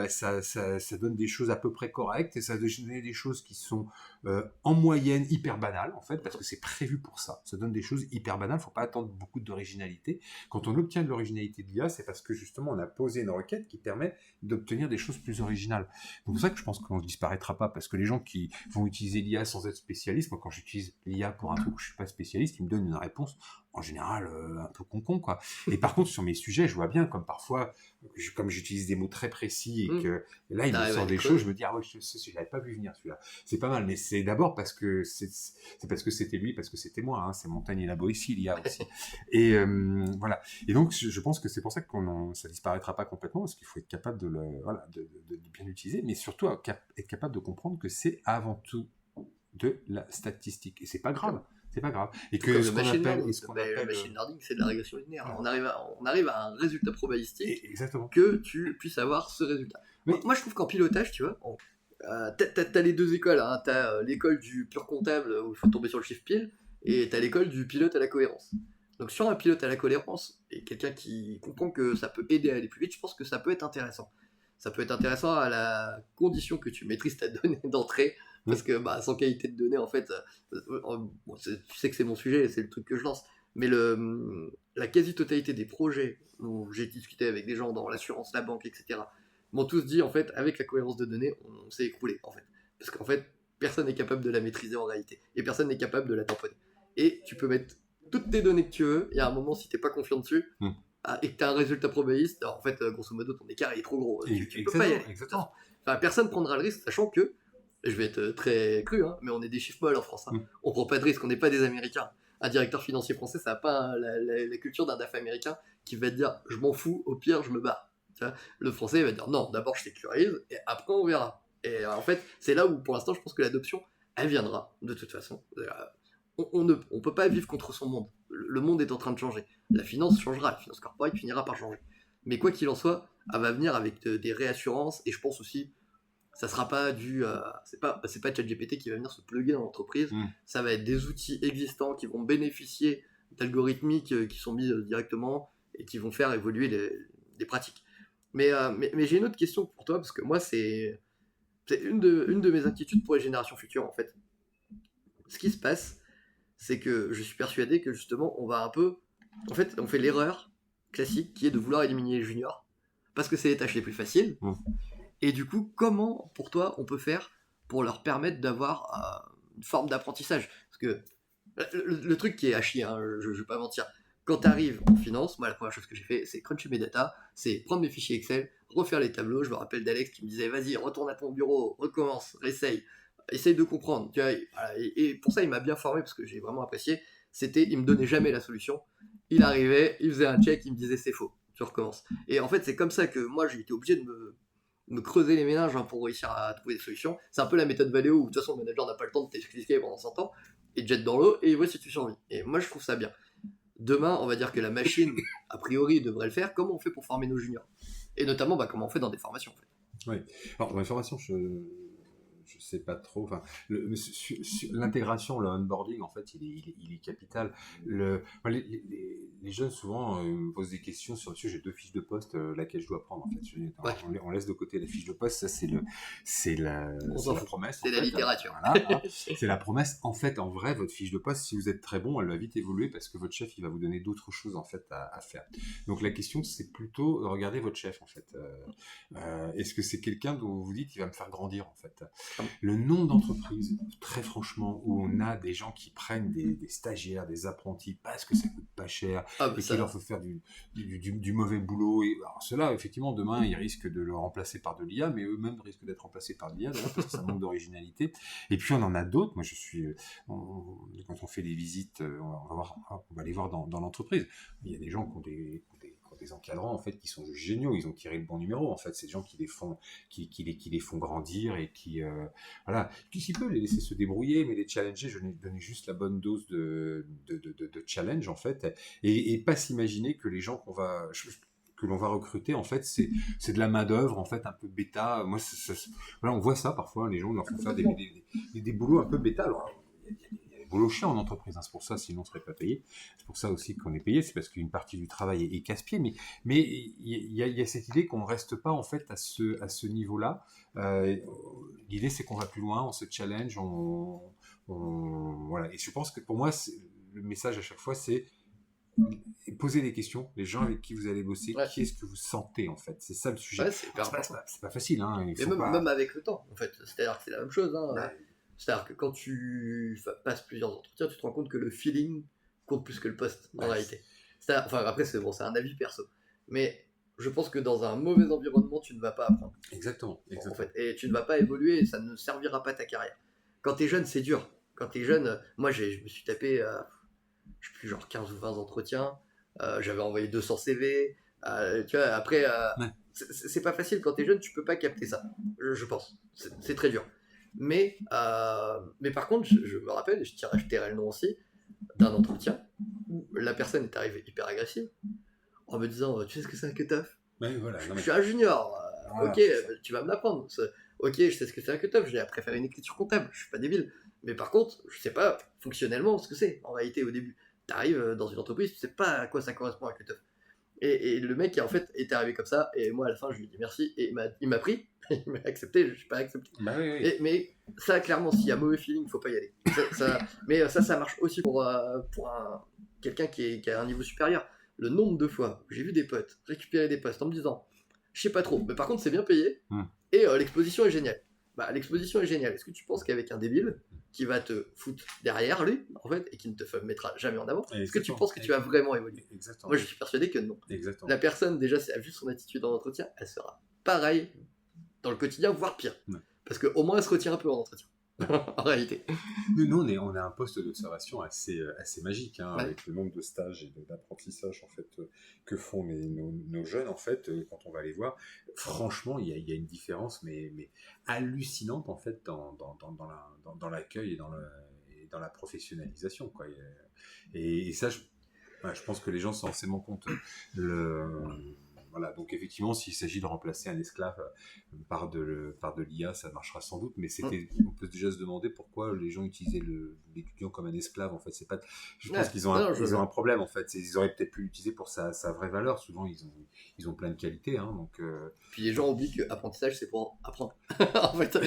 ça donne des choses à peu près correctes et ça donne des choses qui sont en moyenne hyper banales, en fait, parce que c'est prévu pour ça. Ça donne des choses hyper banales, il ne faut pas attendre beaucoup d'originalité. Quand on obtient de l'originalité de l'IA, c'est parce que justement, on a posé une requête qui permet d'obtenir des choses plus originales. Donc, c'est pour ça que je pense qu'on ne disparaîtra pas, parce que les gens qui vont utiliser l'IA sans être spécialistes, moi, quand j'utilise l'IA pour un truc où je ne suis pas spécialiste, ils me donnent une réponse en général un peu con, quoi. Et par contre, sur mes sujets, je vois bien, comme parfois, comme j'utilise des mots très précis et que là, il me sort des choses, je me dis, ah ouais, je l'avais pas vu venir celui-là. C'est pas mal, mais c'est d'abord parce que c'est parce que c'était lui, parce que c'était moi, hein, c'est Montaigne et la Boétie, l'IA aussi. Et voilà. Et donc, je pense que c'est pour ça que ça disparaîtra pas complètement, parce qu'il faut être capable de bien l'utiliser, mais surtout être capable de comprendre que c'est avant tout de la statistique. Et c'est pas grave. C'est pas grave. Et que ce qu'on appelle... Le machine learning, c'est de la régression linéaire. On arrive à un résultat probabilistique que tu puisses avoir ce résultat. Oui. Moi, je trouve qu'en pilotage, tu vois, t'as les deux écoles. Hein. T'as l'école du pur comptable où il faut tomber sur le chiffre pile, et t'as l'école du pilote à la cohérence. Donc sur un pilote à la cohérence, et quelqu'un qui comprend que ça peut aider à aller plus vite, je pense que ça peut être intéressant. Ça peut être intéressant à la condition que tu maîtrises ta donnée d'entrée, parce que sans qualité de données, en fait, tu sais que c'est mon sujet, c'est le truc que je lance, mais la quasi-totalité des projets où j'ai discuté avec des gens dans l'assurance, la banque, etc., m'ont tous dit, en fait, avec la cohérence de données, on s'est écroulé, en fait. Parce qu'en fait, personne n'est capable de la maîtriser en réalité, et personne n'est capable de la tamponner. Et tu peux mettre toutes tes données que tu veux, et à un moment, si t'es pas confiant dessus, et que tu as un résultat probabiliste, alors en fait, grosso modo, ton écart est trop gros. Tu peux pas y aller. Exactement. Enfin, personne prendra le risque, sachant que, je vais être très cru, hein, mais on est des chiffres molles en France. Hein. On prend pas de risque, on n'est pas des Américains. Un directeur financier français, ça n'a pas la culture d'un DAF américain qui va te dire je m'en fous, au pire, je me barre. Tu vois, le français va dire non, d'abord je sécurise, et après on verra. Et en fait, c'est là où pour l'instant, je pense que l'adoption, elle viendra, de toute façon. On ne peut pas vivre contre son monde. Le monde est en train de changer. La finance changera, la finance corporate finira par changer. Mais quoi qu'il en soit, elle va venir avec des réassurances, et je pense aussi, ça sera pas c'est pas ChatGPT qui va venir se plugger dans l'entreprise, ça va être des outils existants qui vont bénéficier d'algorithmiques qui sont mis directement et qui vont faire évoluer les pratiques. Mais j'ai une autre question pour toi, parce que moi, c'est une de mes inquiétudes pour les générations futures, en fait. Ce qui se passe, c'est que je suis persuadé que justement on va un peu, en fait on fait l'erreur classique qui est de vouloir éliminer les juniors parce que c'est les tâches les plus faciles, et du coup comment pour toi on peut faire pour leur permettre d'avoir une forme d'apprentissage, parce que le truc qui est à chier, hein, je vais pas mentir, quand tu arrives en finance, moi la première chose que j'ai fait c'est cruncher mes data, c'est prendre mes fichiers Excel, refaire les tableaux. Je me rappelle d'Alex qui me disait vas-y retourne à ton bureau, recommence, réessaye, essaye de comprendre, tu vois, et pour ça il m'a bien formé, parce que j'ai vraiment apprécié. Il me donnait jamais la solution, il arrivait, il faisait un check, il me disait c'est faux, tu recommences. Et en fait c'est comme ça que moi j'ai été obligé de me creuser les méninges, hein, pour réussir à trouver des solutions. C'est un peu la méthode Valeo où de toute façon le manager n'a pas le temps de t'expliquer pendant 100 ans, il te jette dans l'eau et il voit si tu survis. Et moi je trouve ça bien. Demain on va dire que la machine a priori devrait le faire. Comment on fait pour former nos juniors, et notamment comment on fait dans des formations en fait. Oui, alors dans les formations je sais pas trop. Enfin, l'intégration, le onboarding, en fait, il est capital. Les jeunes souvent me posent des questions sur le sujet. J'ai 2 fiches de poste, laquelle je dois prendre. En fait, on laisse de côté la fiche de poste. Ça, c'est la promesse. C'est la littérature. Voilà, c'est la promesse. En fait, en vrai, votre fiche de poste, si vous êtes très bon, elle va vite évoluer parce que votre chef, il va vous donner d'autres choses en fait à faire. Donc la question, c'est plutôt regardez votre chef en fait. Est-ce que c'est quelqu'un dont vous dites qu'il va me faire grandir en fait? Le nombre d'entreprises, très franchement, où on a des gens qui prennent des stagiaires, des apprentis, parce que ça coûte pas cher, et qu'il leur faut faire du mauvais boulot. Et alors, ceux-là, effectivement, demain, ils risquent de le remplacer par de l'IA, mais eux-mêmes risquent d'être remplacés par de l'IA, parce que ça manque d'originalité. Et puis, on en a d'autres. Moi, quand on fait des visites, on va aller voir dans l'entreprise. Il y a des gens qui ont des encadrants en fait qui sont géniaux, ils ont tiré le bon numéro en fait, ces gens qui les font grandir et qui voilà, puis s'il peut les laisser se débrouiller, mais les challenger, je vais donner juste la bonne dose de challenge en fait, et pas s'imaginer que les gens que l'on va recruter en fait c'est de la main d'œuvre en fait un peu bêta. Moi voilà, on voit ça parfois, les gens leur font faire des boulots un peu bêta. Alors, il y a boulot chiant en entreprise, hein, c'est pour ça, sinon on ne serait pas payé. C'est pour ça aussi qu'on est payé, c'est parce qu'une partie du travail est casse-pied. Mais il y a cette idée qu'on ne reste pas en fait à ce niveau-là. L'idée, c'est qu'on va plus loin, on se challenge, voilà. Et je pense que pour moi, le message à chaque fois, c'est poser des questions, les gens avec qui vous allez bosser, qui est-ce que vous sentez en fait, c'est ça le sujet. C'est pas facile, hein. Même avec le temps, en fait, c'est-à-dire que c'est la même chose, hein. C'est-à-dire que quand tu passes plusieurs entretiens, tu te rends compte que le feeling compte plus que le poste, en réalité. Enfin, après, c'est un avis perso, mais je pense que dans un mauvais environnement, tu ne vas pas apprendre. Exactement. En fait, et tu ne vas pas évoluer, et ça ne servira pas ta carrière. Quand t'es jeune, c'est dur. Quand t'es jeune, moi, je me suis tapé, je sais plus, genre 15 ou 20 entretiens, j'avais envoyé 200 CV, tu vois, après, c'est pas facile quand t'es jeune, tu peux pas capter ça, je pense, c'est très dur. Mais par contre, je me rappelle, et je tairai le nom aussi, d'un entretien où la personne est arrivée hyper agressive en me disant tu sais ce que c'est un cut-off? Je suis un junior, ok, tu vas me l'apprendre. Ok, je sais ce que c'est un cut-off, j'ai appris à faire une écriture comptable, je suis pas débile. Mais par contre, je sais pas fonctionnellement ce que c'est en réalité au début. T'arrives dans une entreprise, tu sais pas à quoi ça correspond un cut-off. Et le mec en fait est arrivé comme ça, et moi à la fin je lui ai dit merci, et il m'a pris, il m'a accepté, je suis pas accepté. Mais ça clairement, s'il y a mauvais feeling, faut pas y aller. Mais ça marche aussi pour quelqu'un qui a un niveau supérieur. Le nombre de fois où j'ai vu des potes récupérer des postes en me disant je sais pas trop, mais par contre c'est bien payé, et l'exposition est géniale. L'exposition est géniale. Est-ce que tu penses qu'avec un débile qui va te foutre derrière lui, en fait, et qui ne te mettra jamais en avant, est-ce que tu penses que tu vas vraiment évoluer? Moi, je suis persuadé que non. La personne, déjà, si elle a vu son attitude en entretien, elle sera pareille dans le quotidien, voire pire. Parce qu'au moins, elle se retient un peu en entretien. En réalité. Nous, on a un poste d'observation assez magique, hein, avec le nombre de stages et d'apprentissage en fait que font nos jeunes en fait quand on va les voir. Franchement, il y a une différence mais hallucinante en fait dans l'accueil et dans la professionnalisation, quoi. Et ça, je pense que les gens s'en rendent forcément compte. Voilà, donc effectivement, s'il s'agit de remplacer un esclave par de l'IA, ça marchera sans doute, mais on peut déjà se demander pourquoi les gens utilisaient l'étudiant comme un esclave. En fait, c'est pas. Je pense qu'ils ont un problème. En fait, ils auraient peut-être pu l'utiliser pour sa vraie valeur. Souvent, ils ont plein de qualités, hein, donc. Puis les gens oublient que apprentissage, c'est pour apprendre. En fait,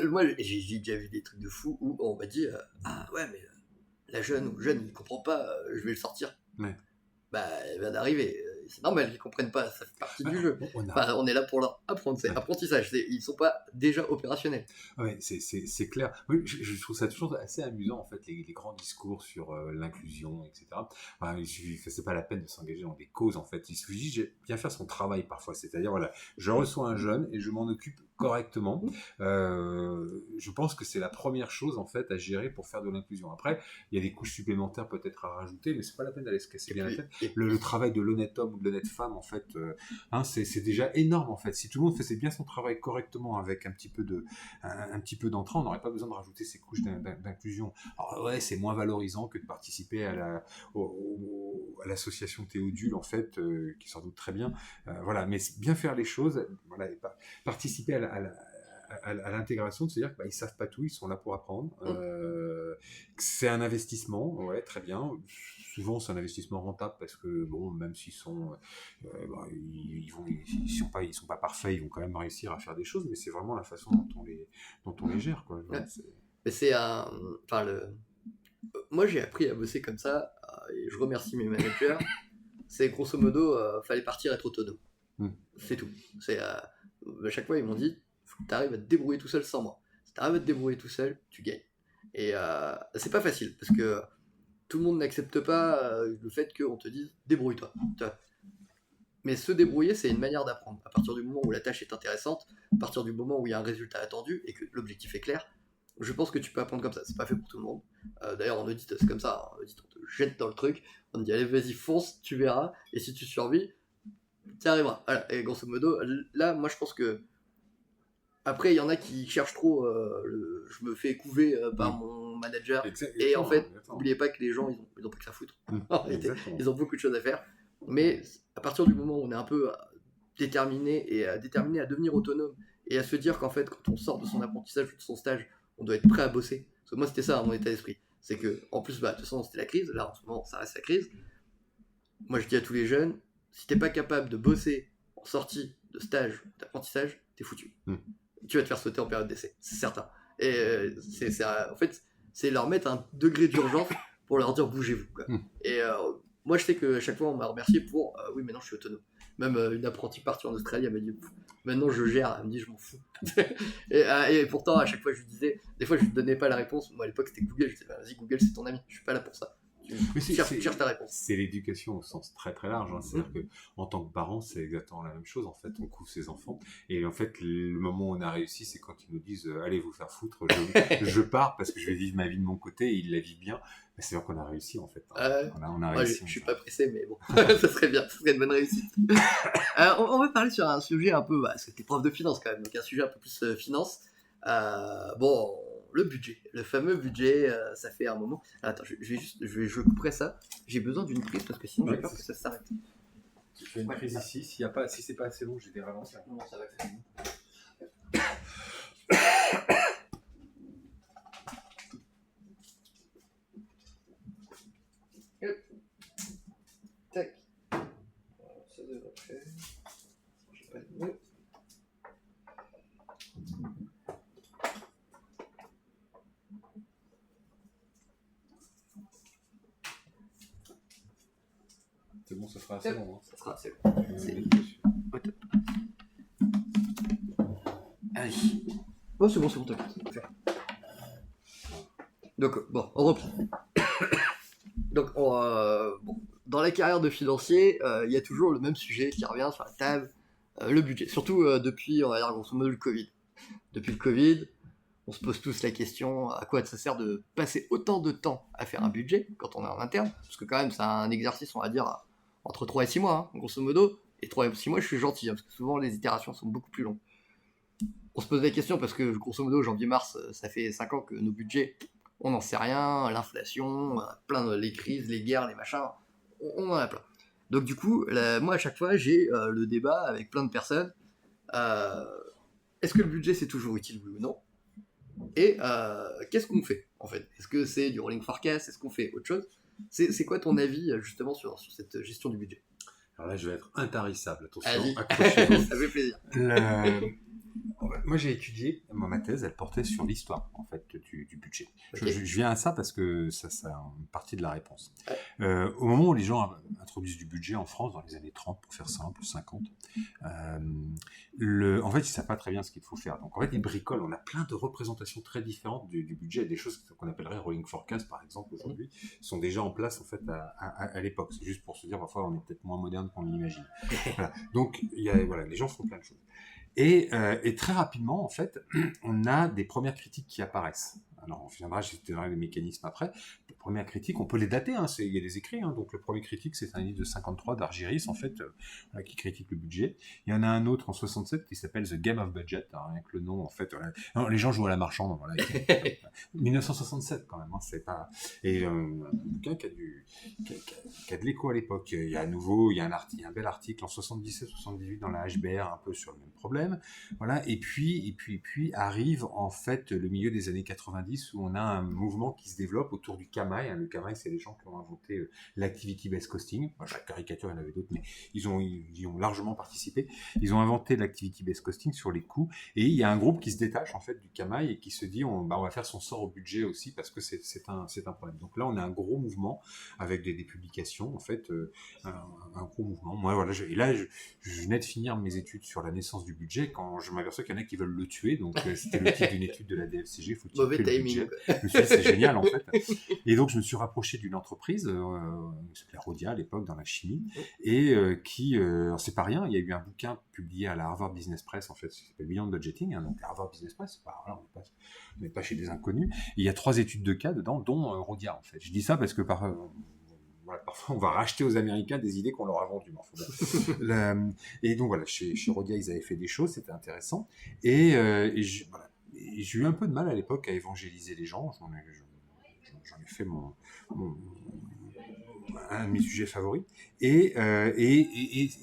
moi, j'ai déjà vu des trucs de fou où on m'a dit ah ouais, mais la jeune ou le jeune, il comprend pas, je vais le sortir. Elle vient d'arriver. C'est normal qu'ils comprennent pas, ça fait partie du jeu. On est là pour leur apprendre, c'est apprentissage, ils sont pas déjà opérationnels. Ouais, c'est clair. Oui, je trouve ça toujours assez amusant en fait les grands discours sur l'inclusion, etc. C'est pas la peine de s'engager dans des causes en fait. Il suffit de bien faire son travail parfois. C'est-à-dire voilà, je reçois un jeune et je m'en occupe correctement. Je pense que c'est la première chose en fait à gérer pour faire de l'inclusion. Après, il y a des couches supplémentaires peut-être à rajouter, mais c'est pas la peine d'aller se casser bien la tête. Le travail de l'honnête homme ou de l'honnête femme en fait, c'est déjà énorme en fait. Si tout le monde faisait bien son travail correctement avec un petit peu d'entrain, on n'aurait pas besoin de rajouter ces couches d'inclusion. Alors ouais, c'est moins valorisant que de participer à l'association Théodule en fait, qui est sans doute très bien. Voilà, mais bien faire les choses, voilà, et participer à l'intégration, de se dire qu'ils savent pas tout, ils sont là pour apprendre. C'est un investissement, ouais, très bien. Souvent, c'est un investissement rentable parce que bon, même s'ils sont, ils sont pas parfaits, ils vont quand même réussir à faire des choses. Mais c'est vraiment la façon dont on les gère, quoi. Mais moi, j'ai appris à bosser comme ça, et je remercie mes managers. C'est grosso modo, fallait partir être autonome. C'est tout. À chaque fois, ils m'ont dit faut que tu arrives à te débrouiller tout seul sans moi. Si tu arrives à te débrouiller tout seul, tu gagnes. Et c'est pas facile parce que tout le monde n'accepte pas le fait qu'on te dise débrouille-toi. Mais se débrouiller, c'est une manière d'apprendre. À partir du moment où la tâche est intéressante, à partir du moment où il y a un résultat attendu et que l'objectif est clair, je pense que tu peux apprendre comme ça. C'est pas fait pour tout le monde. D'ailleurs, en audit, c'est comme ça. En audit, on te jette dans le truc. On te dit allez, vas-y, fonce, tu verras. Et si tu survis, tu arriveras. Voilà. Et grosso modo, là, moi, je pense que après, il y en a qui cherchent trop. Je me fais couver par mon manager. Et en fait, n'oubliez pas que les gens, ils ont pas que ça à foutre. Ils ont beaucoup de choses à faire. Mais à partir du moment où on est un peu déterminé à devenir autonome et à se dire qu'en fait, quand on sort de son apprentissage ou de son stage, on doit être prêt à bosser Parce que moi, c'était ça, mon état d'esprit. C'est que, en plus, de toute façon, c'était la crise. Là, en ce moment, ça reste la crise. Moi, je dis à tous les jeunes, si t'es pas capable de bosser en sortie de stage, d'apprentissage, t'es foutu. Tu vas te faire sauter en période d'essai, c'est certain. Et en fait, c'est leur mettre un degré d'urgence pour leur dire bougez-vous. Quoi. Et moi, je sais qu'à chaque fois, on m'a remercié pour oui, maintenant je suis autonome. Même une apprentie partie en Australie, elle m'a dit maintenant je gère. Elle me dit je m'en fous. et pourtant, à chaque fois, je lui disais, des fois, je lui donnais pas la réponse. Moi, à l'époque, c'était Google. Je disais vas-y, Google, c'est ton ami. Je suis pas là pour ça. Cherche ta réponse. C'est l'éducation au sens très très large. Hein. C'est-à-dire qu'en tant que parent, c'est exactement la même chose. En fait, on couvre ses enfants. Et en fait, le moment où on a réussi, c'est quand ils nous disent allez vous faire foutre, je pars parce que je vais vivre ma vie de mon côté et ils la vivent bien. C'est-à-dire qu'on a réussi en fait. On a réussi. Je suis pas pressé, mais bon, ça serait bien. Ça serait une bonne réussite. On va parler sur un sujet un peu. Parce que t'es prof de finance quand même, donc un sujet un peu plus finance. Bon. Le budget, le fameux budget, ça fait un moment. Attends, je couperai ça. J'ai besoin d'une prise parce que sinon j'ai peur que ça s'arrête. Je fais une prise ici. Si c'est pas assez long, j'ai des ralentis. Non, ça va, c'est bon. Tac. Ça devrait faire. J'ai pas de nœud. C'est bon, ça sera assez long. Hein. Ça sera assez long. Au top. Allez. Oh, c'est bon, t'inquiète. Donc, bon, on reprend. Donc, bon, dans la carrière de financier, il y a toujours le même sujet qui revient sur la table, le budget. Surtout depuis, on va dire, grosso modo, le Covid. Depuis le Covid, on se pose tous la question à quoi ça sert de passer autant de temps à faire un budget quand on est en interne, parce que quand même, c'est un exercice, on va dire, entre 3 et 6 mois, hein, grosso modo. Et 3 et 6 mois, je suis gentil, hein, parce que souvent, les itérations sont beaucoup plus longues. On se pose la question parce que, grosso modo, janvier-mars, ça fait 5 ans que nos budgets, on n'en sait rien, l'inflation, les crises, les guerres, les machins, on en a plein. Donc du coup, moi à chaque fois, j'ai le débat avec plein de personnes. Est-ce que le budget c'est toujours utile, oui ou non? Et qu'est-ce qu'on fait en fait? Est-ce que c'est du rolling forecast? Est-ce qu'on fait autre chose? C'est quoi ton avis justement sur cette gestion du budget? Alors là, je vais être intarissable, attention, Vas-y. accrochez-vous. Ça fait plaisir. Moi, j'ai étudié, ma thèse, elle portait sur l'histoire, en fait, du budget. Okay. Je viens à ça parce que ça une partie de la réponse. Au moment où les gens introduisent du budget en France, dans les années 30, pour faire simple, 50, en fait, ils ne savent pas très bien ce qu'il faut faire. Donc, en fait, ils bricolent. On a plein de représentations très différentes du budget. Des choses qu'on appellerait rolling forecast, par exemple, aujourd'hui, sont déjà en place, en fait, à l'époque. C'est juste pour se dire, parfois, on est peut-être moins moderne qu'on l'imagine. Voilà. Donc, les gens font plein de choses. Et très rapidement, en fait, on a des premières critiques qui apparaissent. Alors, je donnerai les mécanismes après. Les premières critiques, on peut les dater, hein, il y a des écrits. Hein, donc, le premier critique, c'est un livre de 53 d'Argyris, en fait, qui critique le budget. Il y en a un autre en 67 qui s'appelle The Game of Budget, hein, avec le nom, en fait. Non, les gens jouent à la marchande. Voilà. 1967, quand même. Hein, c'est pas... Et un bouquin qui a de l'écho à l'époque. Il y a à nouveau, il y a un bel article en 77-78 dans la HBR, un peu sur le même problème. Voilà. Et puis arrive, en fait, le milieu des années 90, où on a un mouvement qui se développe autour du CAMAI. Le CAMAI, c'est les gens qui ont inventé l'activity-based costing. Chaque caricature, il y en avait d'autres, mais ils ont largement participé. Ils ont inventé l'activity-based costing sur les coûts. Et il y a un groupe qui se détache, en fait, du CAMAI et qui se dit, on va faire son sort au budget aussi, parce que c'est un problème. Donc là, on a un gros mouvement avec des publications, en fait, un gros mouvement. Moi, voilà, je venais de finir mes études sur la naissance du budget quand je m'aperçois qu'il y en a qui veulent le tuer. Donc, c'était le titre d'une étude de la DFCG. Faut-il Mauvais tuer le timing. budget? Je me suis dit, c'est génial, en fait. Et donc, je me suis rapproché d'une entreprise, qui s'appelait Rhodia à l'époque, dans la chimie, et alors, c'est pas rien, il y a eu un bouquin publié à la Harvard Business Press, en fait, qui s'appelle Beyond Budgeting, hein, donc la Harvard Business Press, voilà, on n'est pas chez des inconnus. Et il y a 3 études de cas dedans, dont Rhodia, en fait. Je dis ça parce que parfois, on va racheter aux Américains des idées qu'on leur a vendues. Et donc, voilà, chez Rhodia, ils avaient fait des choses, c'était intéressant. Et j'ai eu un peu de mal à l'époque à évangéliser les gens. J'en ai fait un de mes sujets favoris. Et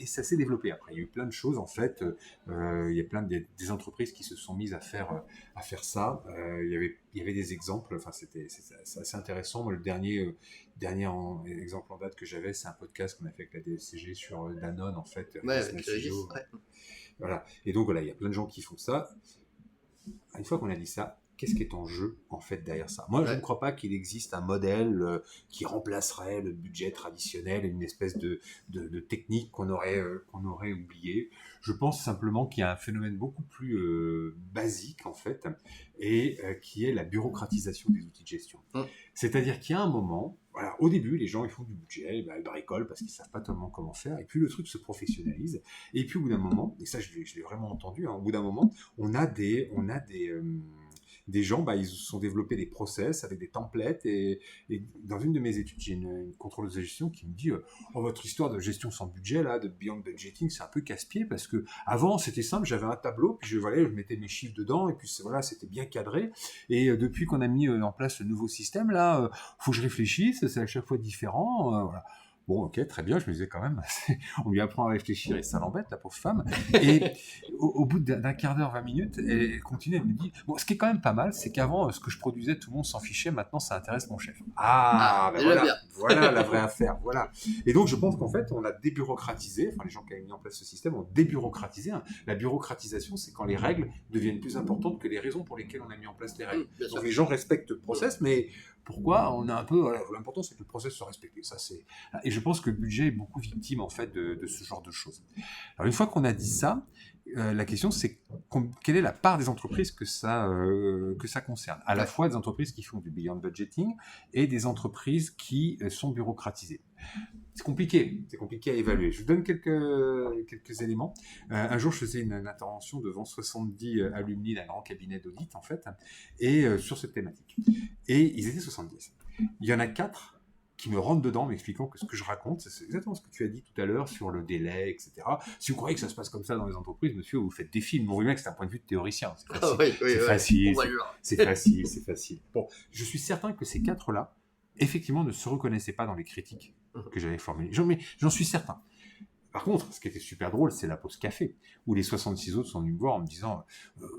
ça s'est développé après. Il y a eu plein de choses, en fait. Il y a des entreprises qui se sont mises à faire ça. Il y avait des exemples. Enfin, c'est assez intéressant. Moi, le dernier exemple en date que j'avais, c'est un podcast qu'on a fait avec la DSCG sur Danone, en fait. Ouais, avec Régis, ouais. Voilà. Et donc, voilà, il y a plein de gens qui font ça. Une fois qu'on a dit ça, qu'est-ce qui est en jeu, en fait, derrière ça? Moi, je ne crois pas qu'il existe un modèle qui remplacerait le budget traditionnel, une espèce de technique qu'on aurait oublié. Je pense simplement qu'il y a un phénomène beaucoup plus basique, en fait, et qui est la bureaucratisation des outils de gestion. C'est-à-dire qu'il y a un moment, voilà, au début, les gens ils font du budget, ils bricolent parce qu'ils ne savent pas tellement comment faire, et puis le truc se professionnalise, et puis au bout d'un moment, et ça je l'ai vraiment entendu, au bout d'un moment, on a des gens, ils se sont développés des process avec des templates, et dans une de mes études, j'ai une contrôleuse de gestion qui me dit votre histoire de gestion sans budget, là, de Beyond Budgeting, c'est un peu casse-pied, parce que avant c'était simple, j'avais un tableau, puis je mettais mes chiffres dedans, et puis voilà, c'était bien cadré, et depuis qu'on a mis en place le nouveau système, là, faut que je réfléchisse, c'est à chaque fois différent, voilà. Bon, ok, très bien, je me disais quand même, on lui apprend à réfléchir et ça l'embête, la pauvre femme. Et au bout d'un quart d'heure, 20 minutes, elle continue, elle me dit, bon, ce qui est quand même pas mal, c'est qu'avant, ce que je produisais, tout le monde s'en fichait, maintenant ça intéresse mon chef. Voilà la vraie affaire, voilà. Et donc, je pense qu'en fait, on a débureaucratisé, enfin, les gens qui ont mis en place ce système ont débureaucratisé. La bureaucratisation, c'est quand les règles deviennent plus importantes que les raisons pour lesquelles on a mis en place les règles. Donc, les gens respectent le process, mais pourquoi on a un peu, l'important c'est que le process soit respecté. Et je pense que le budget est beaucoup victime en fait de ce genre de choses. Alors une fois qu'on a dit ça, la question c'est quelle est la part des entreprises que ça concerne, à la fois des entreprises qui font du beyond budgeting et des entreprises qui sont bureaucratisées. C'est compliqué à évaluer. Je vous donne quelques éléments. Un jour, je faisais une intervention devant 70 alumni d'un grand cabinet d'audit, en fait, et sur cette thématique. Et ils étaient 70. Il y en a 4 qui me rentrent dedans, m'expliquant que ce que je raconte, c'est exactement ce que tu as dit tout à l'heure sur le délai, etc. Si vous croyez que ça se passe comme ça dans les entreprises, monsieur, vous faites des films. Vous voyez bien que c'est un point de vue de théoricien. C'est facile. Bon, je suis certain que ces 4-là, effectivement, ne se reconnaissaient pas dans les critiques que j'avais formulées. J'en suis certain. Par contre, ce qui était super drôle, c'est la pause café, où les 66 autres sont venus me voir en me disant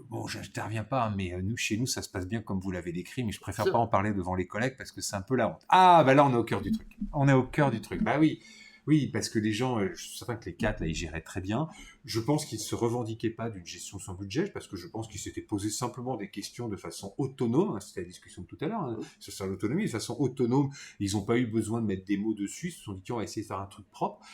bon, je n'interviens pas, mais chez nous, ça se passe bien comme vous l'avez décrit, mais je préfère pas en parler devant les collègues parce que c'est un peu la honte. Ah, là, on est au cœur du truc. Bah oui, parce que les gens, je suis certain que les 4, là, ils géraient très bien. Je pense qu'ils ne se revendiquaient pas d'une gestion sans budget, parce que je pense qu'ils s'étaient posé simplement des questions de façon autonome. C'était la discussion de tout à l'heure, sur l'autonomie. De façon autonome, ils n'ont pas eu besoin de mettre des mots dessus. Ils se sont dit, tiens, on va essayer de faire un truc propre.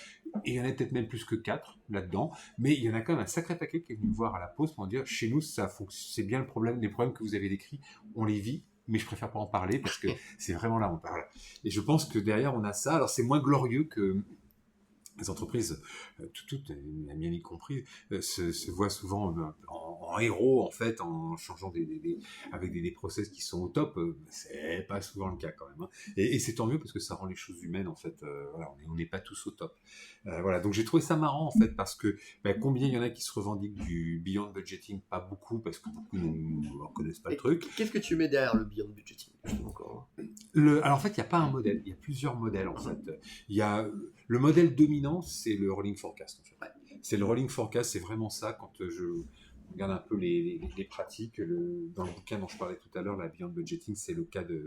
Et il y en a peut-être même plus que 4 là-dedans. Mais il y en a quand même un sacré paquet qui est venu me voir à la pause pour me dire, chez nous, c'est bien le problème. Les problèmes que vous avez décrits, on les vit. Mais je préfère pas en parler parce que c'est vraiment là où on parle. Et je pense que derrière, on a ça. Alors, c'est moins glorieux que les entreprises, toutes, la mienne y compris, se voient souvent en héros, en fait, en changeant avec des process qui sont au top. C'est pas souvent le cas, quand même. Et c'est tant mieux parce que ça rend les choses humaines, en fait. Voilà, on n'est pas tous au top. Voilà, donc j'ai trouvé ça marrant, en fait, parce que combien il y en a qui se revendiquent du beyond budgeting? Pas beaucoup, parce que beaucoup ne reconnaissent pas le truc. Qu'est-ce que tu mets derrière le beyond budgeting encore Alors, en fait, il n'y a pas un modèle. Il y a plusieurs modèles, en fait. Il y a le modèle dominant, c'est le rolling forecast. En fait. C'est le rolling forecast, c'est vraiment ça. Quand je regarde un peu les pratiques, dans le bouquin dont je parlais tout à l'heure, la Beyond Budgeting, c'est le cas de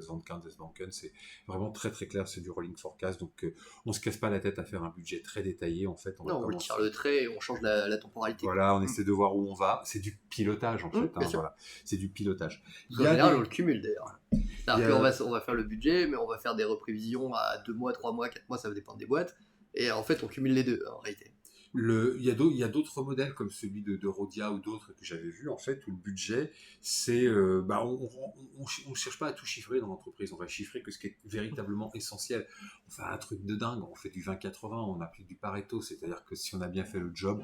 Banken. C'est vraiment très très clair, c'est du rolling forecast. Donc, on ne se casse pas la tête à faire un budget très détaillé. En fait, on tire le trait et on change la temporalité. Voilà, on essaie de voir où on va. C'est du pilotage, en fait. Voilà. C'est du pilotage. En général, on le cumule d'ailleurs. C'est-à-dire qu'on va faire le budget, mais on va faire des reprévisions à 2 mois, 3 mois, 4 mois, ça va dépendre des boîtes. Et en fait, on cumule les deux, en réalité. Il y a d'autres modèles comme celui de Rodia ou d'autres que j'avais vu en fait où le budget c'est on cherche pas à tout chiffrer dans l'entreprise, on va chiffrer que ce qui est véritablement essentiel. On fait un truc de dingue, on fait du 20-80, on applique du Pareto, c'est-à-dire que si on a bien fait le job,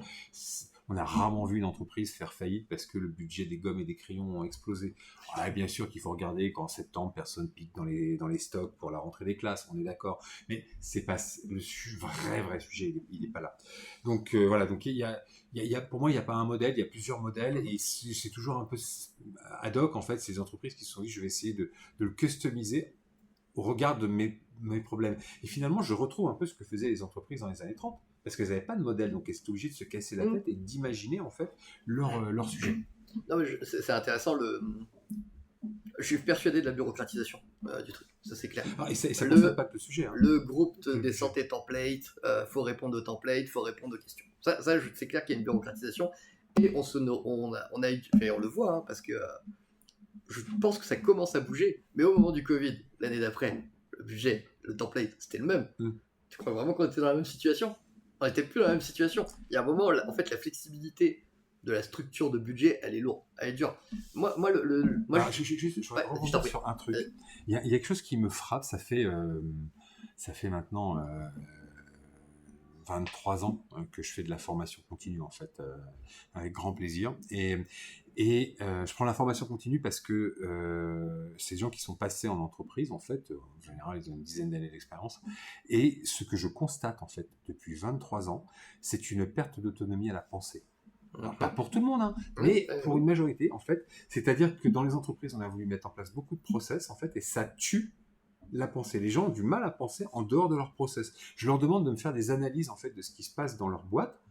on a rarement vu une entreprise faire faillite parce que le budget des gommes et des crayons ont explosé. Ouais, bien sûr qu'il faut regarder qu'en septembre, personne pique dans les stocks pour la rentrée des classes, on est d'accord. Mais c'est pas le vrai sujet, il n'est pas là. Donc voilà, donc il y a, pour moi, il n'y a pas un modèle, il y a plusieurs modèles et c'est toujours un peu ad hoc en fait, ces entreprises qui se sont dit je vais essayer de le customiser au regard de mes problèmes. Et finalement, je retrouve un peu ce que faisaient les entreprises dans les années 30, parce qu'elles n'avaient pas de modèle, donc elles étaient obligées de se casser la tête et d'imaginer en fait leur sujet. Non, mais c'est intéressant. Je suis persuadé de la bureaucratisation du truc, ça c'est clair. Et ça ne concerne pas que le sujet. Le groupe des santé templates, faut répondre aux templates, faut répondre aux questions. Ça c'est clair qu'il y a une bureaucratisation. Et on le voit, hein, parce que je pense que ça commence à bouger. Mais au moment du Covid, l'année d'après, le budget, le template, c'était le même. Tu crois vraiment qu'on était dans la même situation? On n'était plus dans la même situation. Il y a un moment, en fait, la flexibilité de la structure de budget, elle est lourde, elle est dure. Moi, je voudrais rebondir sur un truc. Il y a quelque chose qui me frappe, ça fait maintenant 23 ans que je fais de la formation continue, en fait, avec grand plaisir. Et je prends la formation continue parce que ces gens qui sont passés en entreprise, en fait, en général, ils ont une dizaine d'années d'expérience. Et ce que je constate, en fait, depuis 23 ans, c'est une perte d'autonomie à la pensée. Alors, pas pour tout le monde, hein, mais pour une majorité, en fait. C'est-à-dire que dans les entreprises, on a voulu mettre en place beaucoup de process, en fait, et ça tue la pensée. Les gens ont du mal à penser en dehors de leur process. Je leur demande de me faire des analyses, en fait, de ce qui se passe dans leur boîte.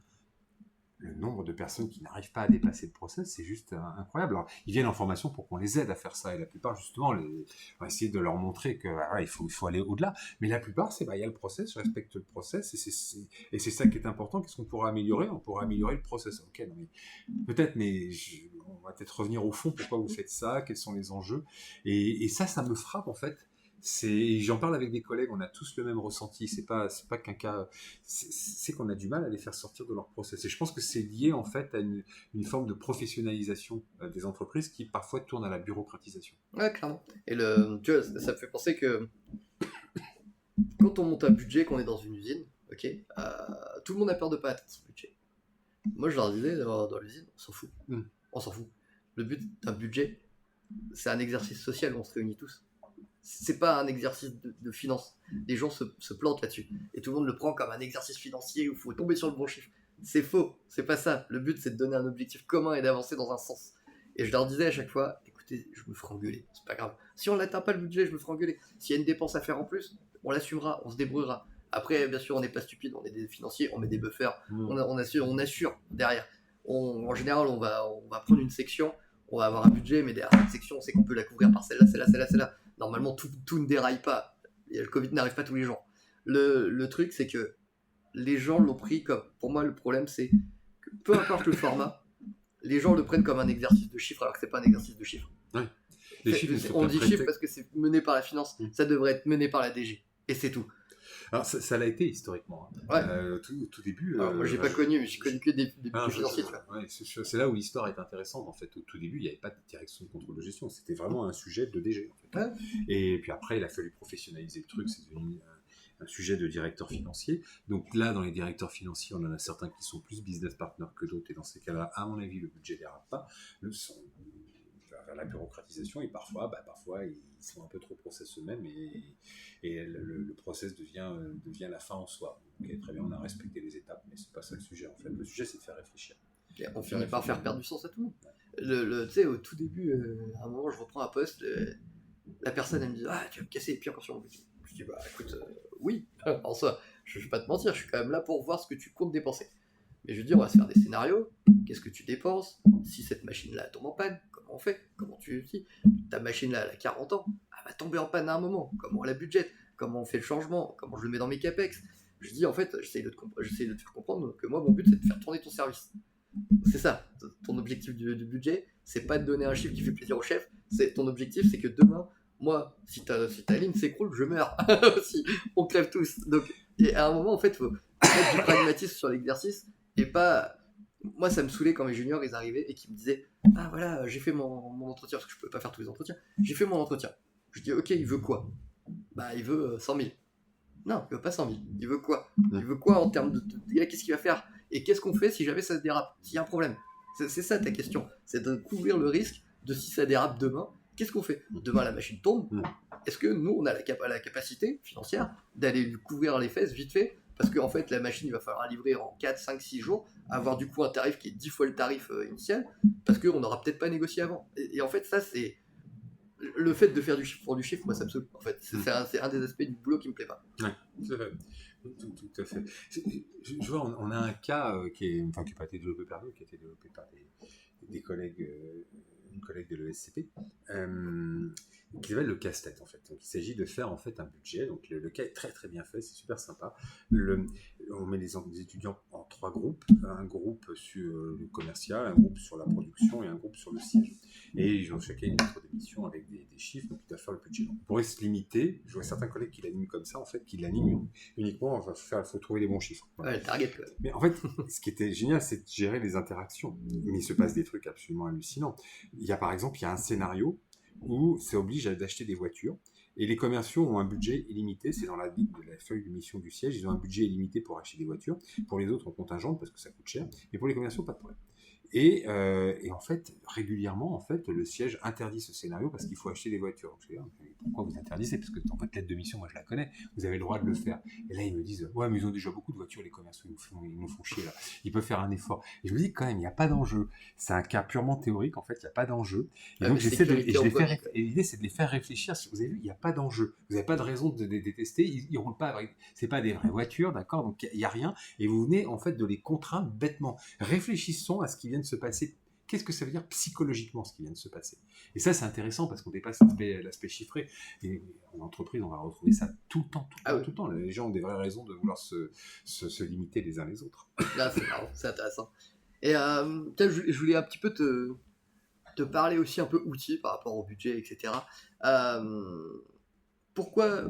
Le nombre de personnes qui n'arrivent pas à dépasser le process, c'est juste incroyable. Alors, ils viennent en formation pour qu'on les aide à faire ça, et la plupart, justement, on va essayer de leur montrer qu'il faut aller au-delà. Mais la plupart, il y a le process, je respecte le process, et c'est ça qui est important. Qu'est-ce qu'on pourra améliorer? On pourra améliorer le process. Ok, non, mais peut-être, mais on va peut-être revenir au fond. Pourquoi vous faites ça? Quels sont les enjeux? Et ça me frappe, en fait. J'en parle avec des collègues, on a tous le même ressenti, c'est pas qu'un cas, c'est qu'on a du mal à les faire sortir de leur process. Et je pense que c'est lié en fait à une forme de professionnalisation des entreprises qui parfois tourne à la bureaucratisation. Ouais, clairement. Et tu vois, ça me fait penser que quand on monte un budget, qu'on est dans une usine, ok, tout le monde a peur de pas atteindre son budget. Moi je leur disais, dans l'usine, on s'en fout. On s'en fout. Le but d'un budget, c'est un exercice social où on se réunit tous. C'est pas un exercice de finance. Les gens se plantent là-dessus. Et tout le monde le prend comme un exercice financier où il faut tomber sur le bon chiffre. C'est faux, c'est pas ça. Le but, c'est de donner un objectif commun et d'avancer dans un sens. Et je leur disais à chaque fois, écoutez, je me ferai engueuler, c'est pas grave. Si on n'atteint pas le budget, je me ferai engueuler. S'il y a une dépense à faire en plus, on l'assumera, on se débrouillera. Après, bien sûr, on n'est pas stupide, on est des financiers, on met des buffers, on assure derrière. En général, on va prendre une section, on va avoir un budget, mais derrière cette section, on sait qu'on peut la couvrir par celle-là, celle-là, celle-là, celle-là. Normalement, tout ne déraille pas. Et le Covid n'arrive pas tous les jours. Le truc, c'est que les gens l'ont pris comme... Pour moi, le problème, c'est que peu importe le format, les gens le prennent comme un exercice de chiffres, alors que c'est pas un exercice de chiffres. Ouais. On dit chiffres parce que c'est mené par la finance. Ça devrait être mené par la DG. Et c'est tout. Alors, ça l'a été historiquement. Ouais. Tout début. Moi, j'ai pas connu, mais j'ai connu que des budgets financiers. Ouais, c'est là où l'histoire est intéressante. En fait, au tout début, il n'y avait pas de direction de contrôle de gestion. C'était vraiment un sujet de DG. En fait. Et puis après, il a fallu professionnaliser le truc. C'est devenu un sujet de directeur financier. Donc là, dans les directeurs financiers, on en a certains qui sont plus business partners que d'autres. Et dans ces cas-là, à mon avis, le budget ne dérape pas. Vers la bureaucratisation, et parfois ils sont un peu trop process eux-mêmes, et le process devient la fin en soi. Okay, très bien, on a respecté les étapes, mais c'est pas ça le sujet. En fait, le sujet, c'est de faire réfléchir. Et on finit par faire perdre du sens à tout le monde. Tu sais, au tout début, à un moment, je reprends un poste, la personne, elle me dit « Ah, tu vas me casser les pieds encore sur mon budget. » Je dis « Bah, écoute, oui, en soi, je vais pas te mentir, je suis quand même là pour voir ce que tu comptes dépenser. » Mais je veux dire, on va se faire des scénarios. Qu'est-ce que tu dépenses? Si cette machine-là tombe en panne, comment on fait? Comment tu dis? Ta machine-là, elle a 40 ans, elle va tomber en panne à un moment. Comment on la budgète? Comment on fait le changement? Comment je le mets dans mes capex? Je dis, en fait, j'essaie de te faire comprendre que moi, mon but, c'est de faire tourner ton service. C'est ça, ton objectif du budget, c'est pas de donner un chiffre qui fait plaisir au chef. Ton objectif, c'est que demain, moi, si ta ligne s'écroule, je meurs. Si on crève tous. Donc, et à un moment, en fait, il faut mettre du pragmatisme sur l'exercice. Et pas... Moi, ça me saoulait quand mes juniors, ils arrivaient et qu'ils me disaient « Ah voilà, j'ai fait mon entretien, parce que je pouvais pas faire tous les entretiens. J'ai fait mon entretien. » Je dis « Ok, il veut quoi ?» Bah, il veut 100 000. Non, il veut pas 100 000. Il veut quoi? Il veut quoi en termes de... Qu'est-ce qu'il va faire? Et qu'est-ce qu'on fait si jamais ça se dérape? S'il y a un problème? C'est ça ta question. C'est de couvrir le risque de si ça dérape demain. Qu'est-ce qu'on fait? Demain, la machine tombe. Est-ce que nous, on a la capacité financière d'aller lui couvrir les fesses vite fait? Parce qu'en fait, la machine, il va falloir la livrer en 4, 5, 6 jours, avoir du coup un tarif qui est 10 fois le tarif initial, parce qu'on n'aura peut-être pas négocié avant. Et en fait, ça, c'est le fait de faire du chiffre pour du chiffre, moi, ça me saoule. En fait, c'est un des aspects du boulot qui me plaît pas. Ouais, tout à fait. Tout à fait. Je vois, on a un cas qui n'a pas été développé par nous, qui a été développé par des collègues, une collègue de l'ESCP, qui s'appelle le casse-tête en fait. Donc, il s'agit de faire en fait un budget. Donc le cas est très très bien fait, c'est super sympa. On met les étudiants en 3 groupes, un groupe sur le commercial, un groupe sur la production et un groupe sur le siège. Et ils ont chacun une lettre de mission avec des chiffres, donc ils doivent faire le budget. Donc, on pourrait se limiter, je vois certains collègues qui l'animent comme ça, en fait, qui l'animent uniquement, il faut trouver les bons chiffres. Voilà. Ouais, le target quoi. Mais en fait, ce qui était génial, c'est de gérer les interactions. Mais il se passe des trucs absolument hallucinants. Il y a par exemple, il y a un scénario où ça oblige d'acheter des voitures. Et les commerciaux ont un budget illimité, c'est dans la feuille de mission du siège, ils ont un budget illimité pour acheter des voitures. Pour les autres, on contingente parce que ça coûte cher. Et pour les commerciaux, pas de problème. Et en fait, régulièrement, en fait, le siège interdit ce scénario parce qu'il faut acheter des voitures. Donc, je dis, pourquoi vous interdisez? Parce que dans votre lettre de mission, moi je la connais, vous avez le droit de le faire. Et là, ils me disent, ouais, mais ils ont déjà beaucoup de voitures, les commerciaux, ils nous font chier là. Ils peuvent faire un effort. Et je me dis, quand même, il n'y a pas d'enjeu. C'est un cas purement théorique, en fait, il n'y a pas d'enjeu. Et donc, j'essaie de. Et l'idée, c'est de les faire réfléchir. Vous avez vu, il n'y a pas d'enjeu. Vous n'avez pas de raison de les détester. Ils ne roulent pas avec. C'est pas des vraies voitures, d'accord? Donc, il n'y a rien. Et vous venez, en fait, de les contraindre bêtement. Réfléchissons à ce qui vient de se passer. Qu'est-ce que ça veut dire psychologiquement ce qui vient de se passer? Et ça, c'est intéressant parce qu'on dépasse l'aspect chiffré. Et en entreprise, on va retrouver ça tout le temps, tout le temps. Les gens ont des vraies raisons de vouloir se limiter les uns les autres. Là, c'est marrant, c'est intéressant. Et je voulais un petit peu te parler aussi un peu outils par rapport au budget, etc. Pourquoi,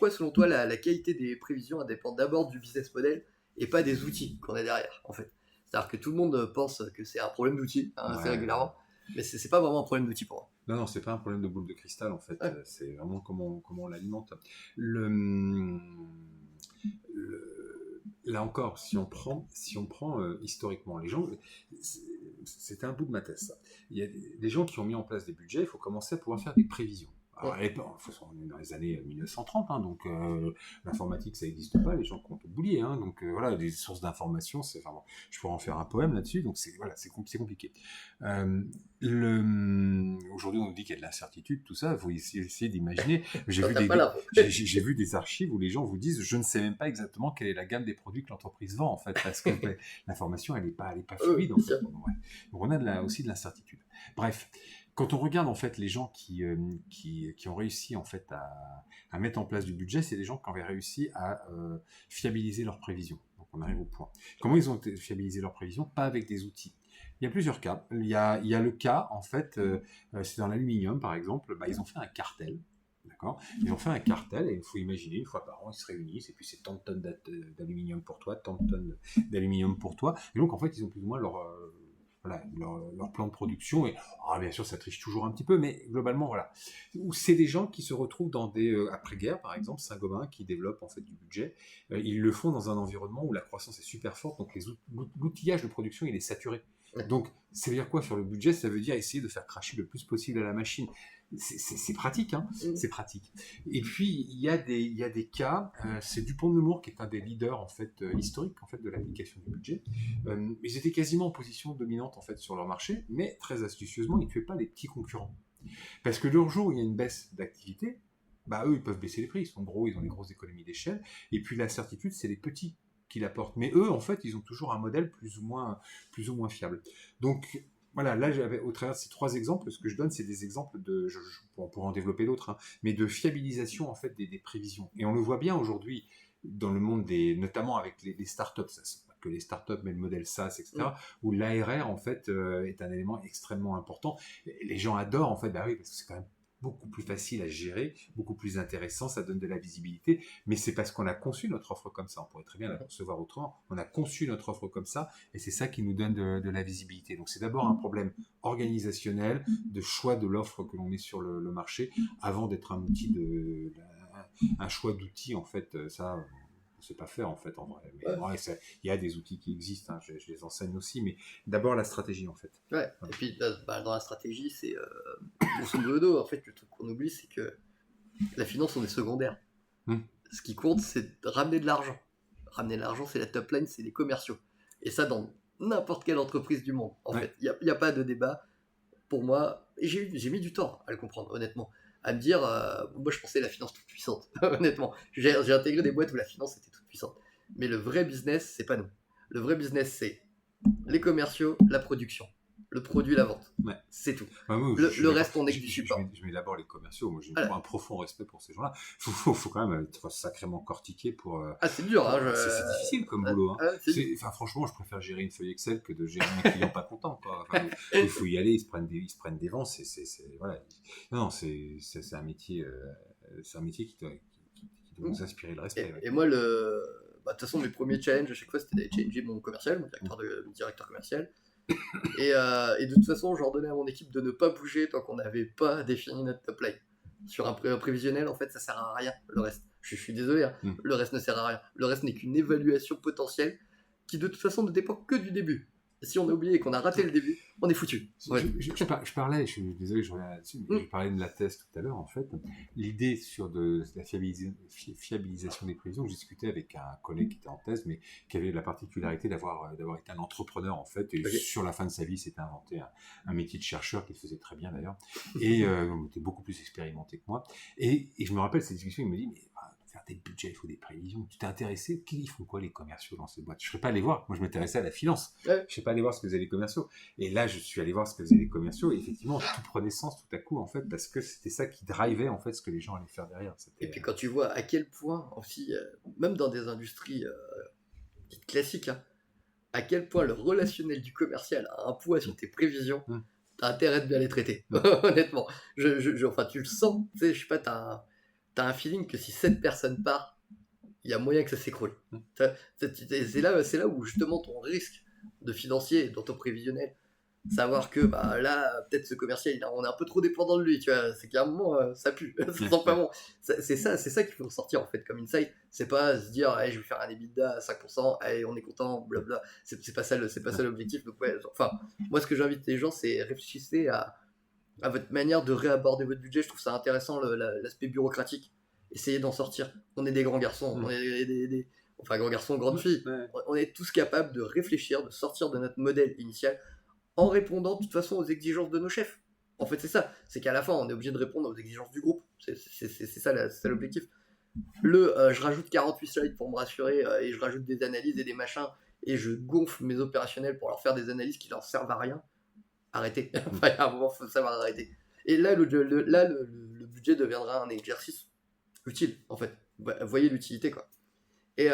selon toi, la qualité des prévisions dépend d'abord du business model et pas des outils qu'on a derrière, en fait? C'est-à-dire que tout le monde pense que c'est un problème d'outils, assez régulièrement, mais c'est pas vraiment un problème d'outils pour moi. Non, c'est pas un problème de boule de cristal, en fait. Ouais. C'est vraiment comment on l'alimente. Là encore, si on prend historiquement les gens, c'était un bout de ma thèse, ça. Il y a des gens qui ont mis en place des budgets, il faut commencer à pouvoir faire des prévisions. Alors, on est dans les années 1930, donc l'informatique, ça n'existe pas, les gens comptent oublier, donc voilà, des sources d'information, je pourrais en faire un poème là-dessus, donc c'est compliqué. Aujourd'hui, on nous dit qu'il y a de l'incertitude, tout ça, il faut essayer d'imaginer. J'ai vu des archives où les gens vous disent, je ne sais même pas exactement quelle est la gamme des produits que l'entreprise vend, en fait, parce que l'information, elle n'est pas fluide, en fait. Donc on a aussi de l'incertitude. Bref. Quand on regarde en fait les gens qui ont réussi en fait à mettre en place du budget, c'est des gens qui avaient réussi à fiabiliser leurs prévisions. Donc on arrive au point. Comment ils ont fiabilisé leurs prévisions? Pas avec des outils. Il y a plusieurs cas. Il y a le cas en fait, c'est dans l'aluminium par exemple. Ils ont fait un cartel. D'accord. Ils ont fait un cartel et il faut imaginer, une fois par an, ils se réunissent et puis c'est tant de tonnes d'aluminium pour toi, tant de tonnes d'aluminium pour toi. Et donc en fait, ils ont plus ou moins leur plan de production, et bien sûr ça triche toujours un petit peu, mais globalement voilà. C'est des gens qui se retrouvent dans des après-guerre, par exemple Saint-Gobain qui développe en fait du budget, ils le font dans un environnement où la croissance est super forte, donc l'outillage de production il est saturé. Donc ça veut dire quoi sur le budget? Ça veut dire essayer de faire cracher le plus possible à la machine. C'est pratique, c'est pratique. Et puis il y a des cas, c'est Dupont de Nemours qui est un des leaders en fait historiques en fait de l'application du budget. Ils étaient quasiment en position dominante en fait sur leur marché, mais très astucieusement ils ne tuaient pas les petits concurrents. Parce que le jour où il y a une baisse d'activité, eux ils peuvent baisser les prix, ils sont gros, ils ont des grosses économies d'échelle. Et puis la certitude, c'est les petits qui l'apportent. Mais eux en fait ils ont toujours un modèle plus ou moins fiable. Donc voilà, là, au travers de ces 3 exemples, ce que je donne, c'est des exemples on pourra en développer d'autres, mais de fiabilisation en fait des prévisions. Et on le voit bien aujourd'hui dans le monde notamment avec les startups, c'est pas que les startups, mais le modèle SaaS, etc., où l'ARR en fait est un élément extrêmement important. Et les gens adorent en fait, oui, parce que c'est quand même beaucoup plus facile à gérer, beaucoup plus intéressant, ça donne de la visibilité, mais c'est parce qu'on a conçu notre offre comme ça, on pourrait très bien la concevoir autrement, on a conçu notre offre comme ça, et c'est ça qui nous donne de la visibilité. Donc c'est d'abord un problème organisationnel, de choix de l'offre que l'on met sur le marché, avant d'être un outil un choix d'outils, en fait, ça... on ne sait pas faire en fait en vrai. Mais il y a des outils qui existent, je les enseigne aussi, mais d'abord la stratégie en fait. Ouais, et puis dans la stratégie, c'est grosso modo, en fait, le truc qu'on oublie, c'est que la finance, on est secondaire. Ce qui compte, c'est de ramener de l'argent. Ramener de l'argent, c'est la top line, c'est les commerciaux. Et ça, dans n'importe quelle entreprise du monde, en fait. Il n'y a pas de débat. pour moi, et j'ai mis du temps à le comprendre, honnêtement, à me dire, moi je pensais la finance toute puissante, honnêtement. J'ai intégré des boîtes où la finance était toute puissante. Mais le vrai business, c'est pas nous. Le vrai business, c'est les commerciaux, la production, le produit, la vente. Ouais. C'est tout. Moi, Le reste, on est que du support. Je mets d'abord les commerciaux. Moi, j'ai un profond respect pour ces gens-là. Faut quand même être sacrément cortiqué pour. C'est dur. C'est difficile comme boulot. Hein. Franchement, je préfère gérer une feuille Excel que de gérer un client pas content. Quoi. Enfin, il faut y aller. Ils se prennent des vents. Voilà. Non, c'est un métier. C'est un métier qui doit nous inspirer le respect. Et moi, de toute façon, mes premiers challenges à chaque fois, c'était d'aller challenger mon commercial, mon directeur commercial. Et de toute façon, j'ordonnais à mon équipe de ne pas bouger tant qu'on n'avait pas défini notre top line. Sur un prévisionnel, en fait, ça sert à rien, le reste. Je suis désolé, hein, le reste ne sert à rien. Le reste n'est qu'une évaluation potentielle qui, de toute façon, ne dépend que du début. Et si on a oublié et qu'on a raté le début, on est foutu. Ouais. Je parlais, je suis désolé, je reviens là-dessus, mais je parlais de la thèse tout à l'heure, en fait. L'idée sur de la fiabilisation des prévisions, je discutais avec un collègue qui était en thèse, mais qui avait la particularité d'avoir été un entrepreneur, en fait, et sur la fin de sa vie, s'était inventé un métier de chercheur qu'il faisait très bien, d'ailleurs, et il était beaucoup plus expérimenté que moi. Et je me rappelle cette discussion, il me dit, mais faire des budgets, il faut des prévisions. Tu t'es intéressé, ils font quoi les commerciaux dans ces boîtes? Je ne serais pas allé voir. Moi, je m'intéressais à la finance. Je ne serais pas allé voir ce que faisaient les commerciaux. Et là, je suis allé voir ce que faisaient les commerciaux. Et effectivement, tout prenait sens tout à coup, en fait, parce que c'était ça qui drivait, en fait, ce que les gens allaient faire derrière. Et puis quand tu vois à quel point, aussi, même dans des industries dites classiques, hein, à quel point le relationnel du commercial a un poids sur tes prévisions, t'as intérêt de bien les traiter. Honnêtement. Enfin, tu le sens. Tu sais, je sais pas, t'as un feeling que si 7 personnes partent, il y a moyen que ça s'écroule. C'est là où justement ton risque de financier dans ton prévisionnel, savoir que là, peut-être ce commercial, on est un peu trop dépendant de lui, tu vois, c'est qu'à un moment, ça pue, ça sent pas bon. C'est ça qu'il faut sortir en fait comme insight. C'est pas se dire, je vais faire un EBITDA à 5%, allez, on est content, blabla. C'est pas ça l'objectif. Donc ouais, enfin, moi ce que j'invite les gens, c'est réfléchissez à votre manière de réaborder votre budget. Je trouve ça intéressant, l'aspect bureaucratique. Essayez d'en sortir. On est des grands garçons, on est enfin grands garçons, grandes filles. On est tous capables de réfléchir, de sortir de notre modèle initial en répondant de toute façon aux exigences de nos chefs. En fait, c'est ça. C'est qu'à la fin, on est obligé de répondre aux exigences du groupe. C'est ça l'objectif. Je rajoute 48 slides pour me rassurer et je rajoute des analyses et des machins et je gonfle mes opérationnels pour leur faire des analyses qui leur servent à rien. Arrêtez. Enfin, à un moment, il faut savoir arrêter. Et là, le budget deviendra un exercice utile, en fait. Voyez l'utilité, quoi. Et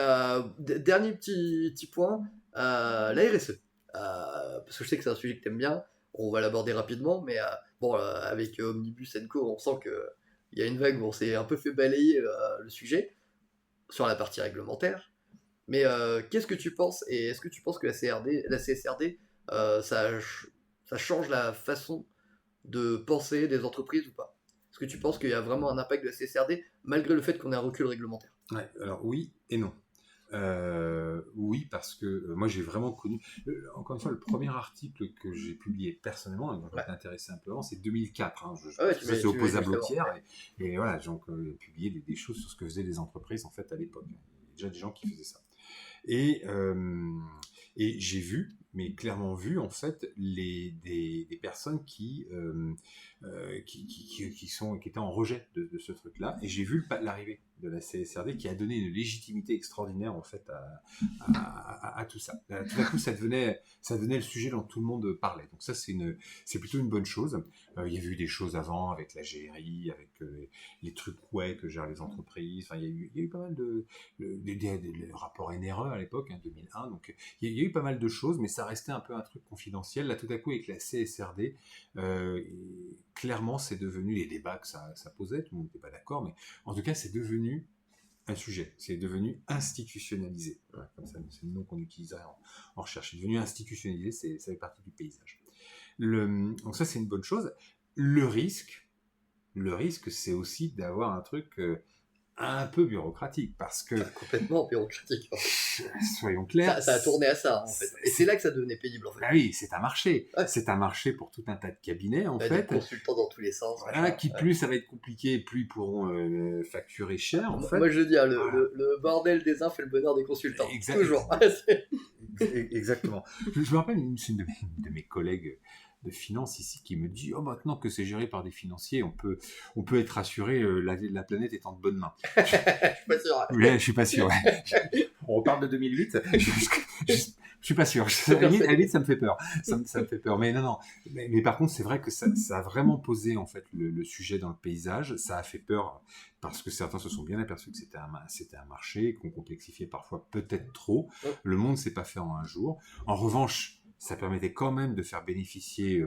dernier petit point, la RSE. Parce que je sais que c'est un sujet que tu aimes bien. On va l'aborder rapidement, mais avec Omnibus & Co, on sent qu'il y a une vague où on s'est un peu fait balayer le sujet sur la partie réglementaire. Mais qu'est-ce que tu penses? Et est-ce que tu penses que la CSRD, ça change la façon de penser des entreprises ou pas? Est-ce que tu penses qu'il y a vraiment un impact de la CSRD malgré le fait qu'on ait un recul réglementaire? Ouais, alors oui et non. Oui, parce que moi j'ai vraiment connu, encore une fois, le premier article que j'ai publié personnellement, et dont je m'étais intéressé un peu avant, c'est 2004. C'est opposable aux tiers, et voilà, j'ai publié des choses sur ce que faisaient les entreprises en fait à l'époque. Il y a déjà des gens qui faisaient ça. Et j'ai vu, mais clairement vu en fait, des personnes qui étaient en rejet de ce truc-là, et j'ai vu l'arrivée de la CSRD qui a donné une légitimité extraordinaire en fait à tout ça. Tout à coup, ça devenait le sujet dont tout le monde parlait. Donc ça, c'est plutôt une bonne chose. Il y a eu des choses avant avec la GRI, avec les trucs que gèrent les entreprises. Enfin, il y a eu pas mal de rapports NRE à l'époque, 2001. Donc il y a eu pas mal de choses, mais ça restait un peu un truc confidentiel. Là, tout à coup, avec la CSRD, clairement, c'est devenu les débats que ça posait. Tout le monde n'était pas d'accord, mais en tout cas, c'est devenu un sujet, c'est devenu institutionnalisé. Voilà, comme ça, c'est le nom qu'on utilisait en recherche. C'est devenu institutionnalisé, ça fait partie du paysage. Donc ça, c'est une bonne chose. Le risque, c'est aussi d'avoir un truc un peu bureaucratique, parce que... Complètement bureaucratique. Soyons clairs. Ça a tourné à ça, en fait. Et c'est là que ça devenait pénible, en fait. Ah oui, c'est un marché. Ouais. C'est un marché pour tout un tas de cabinets, en fait. Des consultants dans tous les sens. Voilà, plus ça va être compliqué, plus ils pourront facturer cher, en fait. Moi, je dis, le bordel des uns fait le bonheur des consultants. Toujours. Exactement. Je me rappelle, une de mes collègues de finance ici qui me dit, oh, maintenant que c'est géré par des financiers, on peut être assuré, la planète est en de bonnes mains. Je suis pas sûr. Ouais, je suis pas sûr. Ouais. On reparle de 2008. Je suis pas sûr. À la limite, ça me fait peur. Ça me fait peur. Mais non. Mais par contre, c'est vrai que ça a vraiment posé en fait le sujet dans le paysage. Ça a fait peur parce que certains se sont bien aperçus que c'était un marché, qu'on complexifiait parfois peut-être trop. Le monde s'est pas fait en un jour. En revanche, ça permettait quand même de faire bénéficier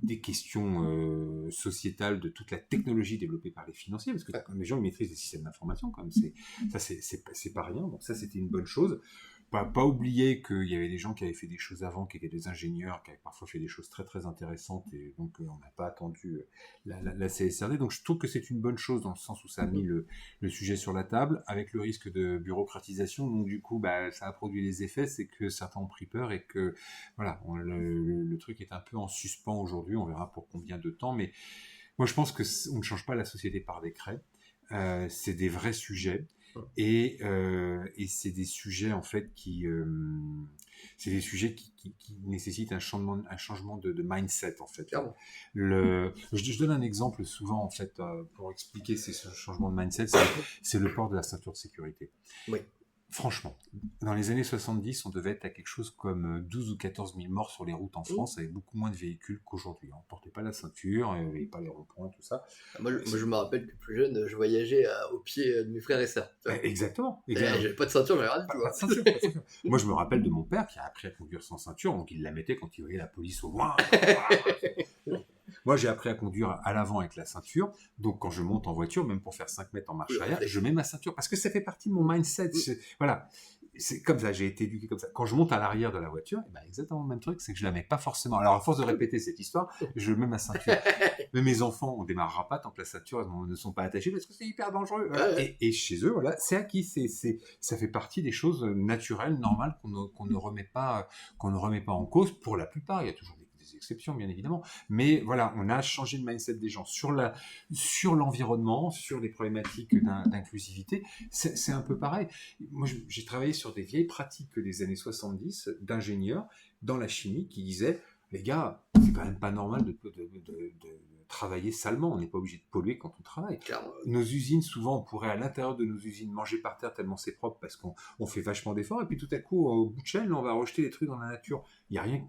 des questions sociétales de toute la technologie développée par les financiers, parce que les gens ils maîtrisent les systèmes d'information, quand même, c'est pas rien. Donc ça, c'était une bonne chose. Pas oublier qu'il y avait des gens qui avaient fait des choses avant, qui étaient des ingénieurs, qui avaient parfois fait des choses très très intéressantes, et donc on n'a pas attendu la CSRD. Donc je trouve que c'est une bonne chose dans le sens où ça a mis le sujet sur la table, avec le risque de bureaucratisation. Donc du coup, ça a produit les effets, c'est que certains ont pris peur et que voilà, le truc est un peu en suspens aujourd'hui. On verra pour combien de temps, mais moi je pense que on ne change pas la société par décret. C'est des vrais sujets. Et c'est des sujets en fait qui nécessitent un changement de mindset en fait. Je donne un exemple souvent en fait pour expliquer ces changements de mindset, c'est le port de la ceinture de sécurité. Oui. Franchement, dans les années 70, on devait être à quelque chose comme 12 ou 14 000 morts sur les routes en France, avec beaucoup moins de véhicules qu'aujourd'hui. On ne portait pas la ceinture, il n'y avait pas les ronds-points, tout ça. Moi, je me rappelle que plus jeune, je voyageais au pied de mes frères et sœurs. Exactement. J'avais pas de ceinture, mais rien du tout. Pas de ceinture. Moi, je me rappelle de mon père qui a appris à conduire sans ceinture, donc il la mettait quand il voyait la police au loin. Moi, j'ai appris à conduire à l'avant avec la ceinture. Donc, quand je monte en voiture, même pour faire 5 mètres en marche arrière, je mets ma ceinture parce que ça fait partie de mon mindset. Voilà. C'est comme ça, j'ai été éduqué comme ça. Quand je monte à l'arrière de la voiture, exactement le même truc, c'est que je la mets pas forcément. Alors, à force de répéter cette histoire, je mets ma ceinture. Mais mes enfants, on démarrera pas tant que la ceinture ne sont pas attachées parce que c'est hyper dangereux. Voilà. Et chez eux, voilà, c'est acquis. Ça fait partie des choses naturelles, normales qu'on ne remet pas en cause. Pour la plupart, il y a toujours des exceptions, bien évidemment. Mais voilà, on a changé le mindset des gens sur l'environnement, sur les problématiques d'inclusivité. C'est un peu pareil. Moi, j'ai travaillé sur des vieilles pratiques des années 70 d'ingénieurs dans la chimie qui disaient, les gars, c'est quand même pas normal de travailler salement, on n'est pas obligé de polluer quand on travaille. Nos usines, souvent, on pourrait à l'intérieur de nos usines manger par terre tellement c'est propre parce qu'on fait vachement d'efforts, et puis tout à coup, au bout de chaîne, on va rejeter les trucs dans la nature. Il y a rien,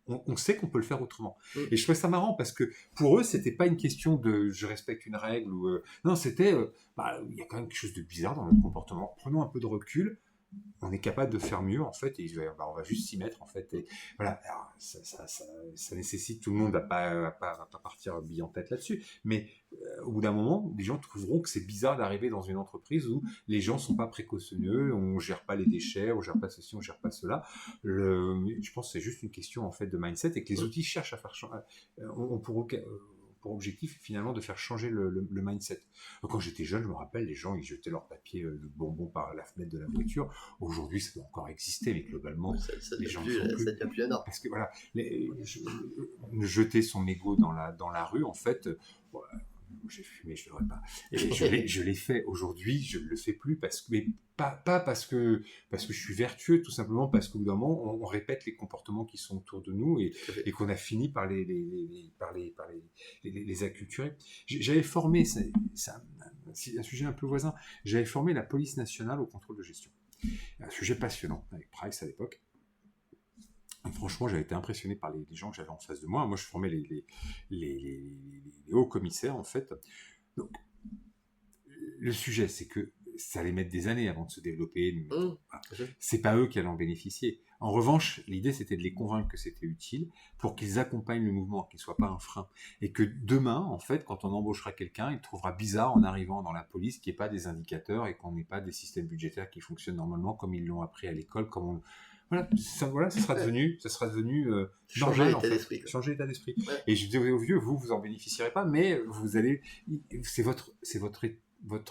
on sait qu'on peut le faire autrement. Et je trouvais ça marrant parce que pour eux, c'était pas une question de je respecte une règle ou non, c'était il y a quand même quelque chose de bizarre dans notre comportement. Prenons un peu de recul. On est capable de faire mieux en fait, et on va juste s'y mettre en fait. Et voilà, alors, ça nécessite, tout le monde va pas partir bille en tête là-dessus, mais au bout d'un moment, les gens trouveront que c'est bizarre d'arriver dans une entreprise où les gens sont pas précautionneux, on gère pas les déchets, on gère pas ceci, on gère pas cela. Je pense que c'est juste une question en fait de mindset, et que les outils cherchent à faire changer. Pour objectif finalement de faire changer le mindset. Donc, quand j'étais jeune, je me rappelle, les gens ils jetaient leur papier de bonbons par la fenêtre de la voiture. Aujourd'hui, ça doit encore exister, mais globalement, les gens ne font plus. Ça devient plus énorme. Parce que voilà, jeter son mégot dans la rue, en fait, j'ai fumé, je ne devrais pas. Et je l'ai fait aujourd'hui, je ne le fais plus mais pas parce que je suis vertueux, tout simplement parce qu'au bout d'un moment, on répète les comportements qui sont autour de nous et qu'on a fini par les acculturer. J'avais formé, c'est un sujet un peu voisin, j'avais formé la police nationale au contrôle de gestion. Un sujet passionnant, avec Price à l'époque. Et franchement, j'avais été impressionné par les gens que j'avais en face de moi. Moi, je formais les hauts commissaires, en fait. Donc, le sujet, c'est que ça allait mettre des années avant de se développer. C'est pas eux qui allaient en bénéficier. En revanche, l'idée, c'était de les convaincre que c'était utile pour qu'ils accompagnent le mouvement, qu'il ne soit pas un frein. Et que demain, en fait, quand on embauchera quelqu'un, il trouvera bizarre en arrivant dans la police qu'il n'y ait pas des indicateurs et qu'on n'ait pas des systèmes budgétaires qui fonctionnent normalement comme ils l'ont appris à l'école, comme Voilà, ça sera devenu changer normal, changer l'état d'esprit. Ouais. Et je disais aux vieux, vous en bénéficierez pas, mais vous allez, c'est votre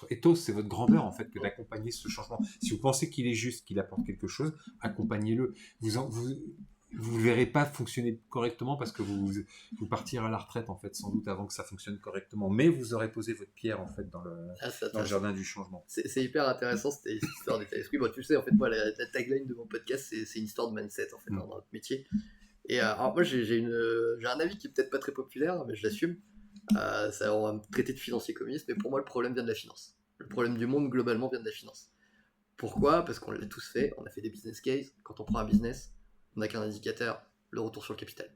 ethos, c'est votre grandeur en fait que d'accompagner ce changement. Si vous pensez qu'il est juste, qu'il apporte quelque chose, accompagnez-le. Vous le verrez pas fonctionner correctement parce que vous partirez à la retraite en fait sans doute avant que ça fonctionne correctement, mais vous aurez posé votre pierre en fait dans le jardin du changement. C'est hyper intéressant cette histoire d'état d'esprit. Bon, tu sais en fait moi la tagline de mon podcast c'est une histoire de mindset en fait dans notre métier. Et alors moi j'ai un avis qui est peut-être pas très populaire, mais je l'assume. Ça, on va me traiter de financier communiste, mais pour moi le problème vient de la finance. Le problème du monde globalement vient de la finance. Pourquoi? Parce qu'on l'a tous fait, on a fait des business cases. Quand on prend un business, on n'a qu'un indicateur, le retour sur le capital.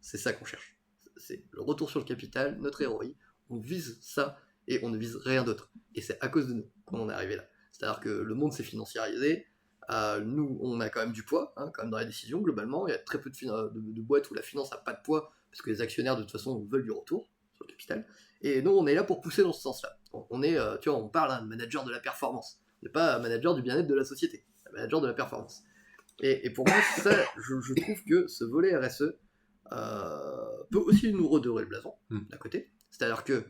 C'est ça qu'on cherche. C'est le retour sur le capital, notre ROI. On vise ça et on ne vise rien d'autre. Et c'est à cause de nous qu'on en est arrivé là. C'est-à-dire que le monde s'est financiarisé. Nous, on a quand même du poids, quand même dans les décisions globalement. Il y a très peu de boîtes où la finance n'a pas de poids parce que les actionnaires de toute façon veulent du retour sur le capital. Et nous, on est là pour pousser dans ce sens-là. On est, tu vois, on parle de manager de la performance. On n'est pas manager du bien-être de la société, un manager de la performance. Et pour moi, ça, je trouve que ce volet RSE peut aussi nous redorer le blason d'un côté. C'est-à-dire que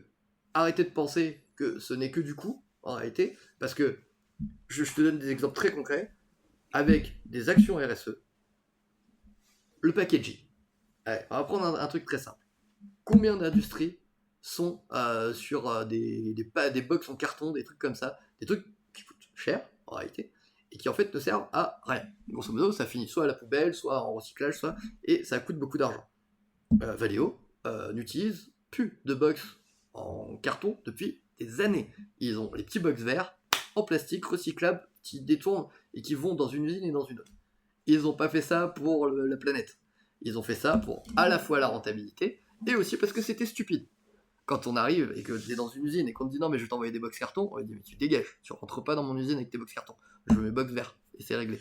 arrêtez de penser que ce n'est que du coût, en réalité, parce que je te donne des exemples très concrets, avec des actions RSE, le packaging. Allez, on va prendre un truc très simple. Combien d'industries sont sur des box en carton, des trucs comme ça, des trucs qui coûtent cher, en réalité, et qui en fait ne servent à rien. Grosso modo, ça finit soit à la poubelle, soit en recyclage, et ça coûte beaucoup d'argent. Valeo n'utilise plus de box en carton depuis des années. Ils ont les petits box verts en plastique recyclables qui détournent et qui vont dans une usine et dans une autre. Ils n'ont pas fait ça pour la planète. Ils ont fait ça pour à la fois la rentabilité et aussi parce que c'était stupide. Quand on arrive et que tu es dans une usine et qu'on te dit non mais je vais t'envoyer des box cartons, on va dire mais tu dégages, tu rentres pas dans mon usine avec tes box cartons. Je veux mes box verts et c'est réglé.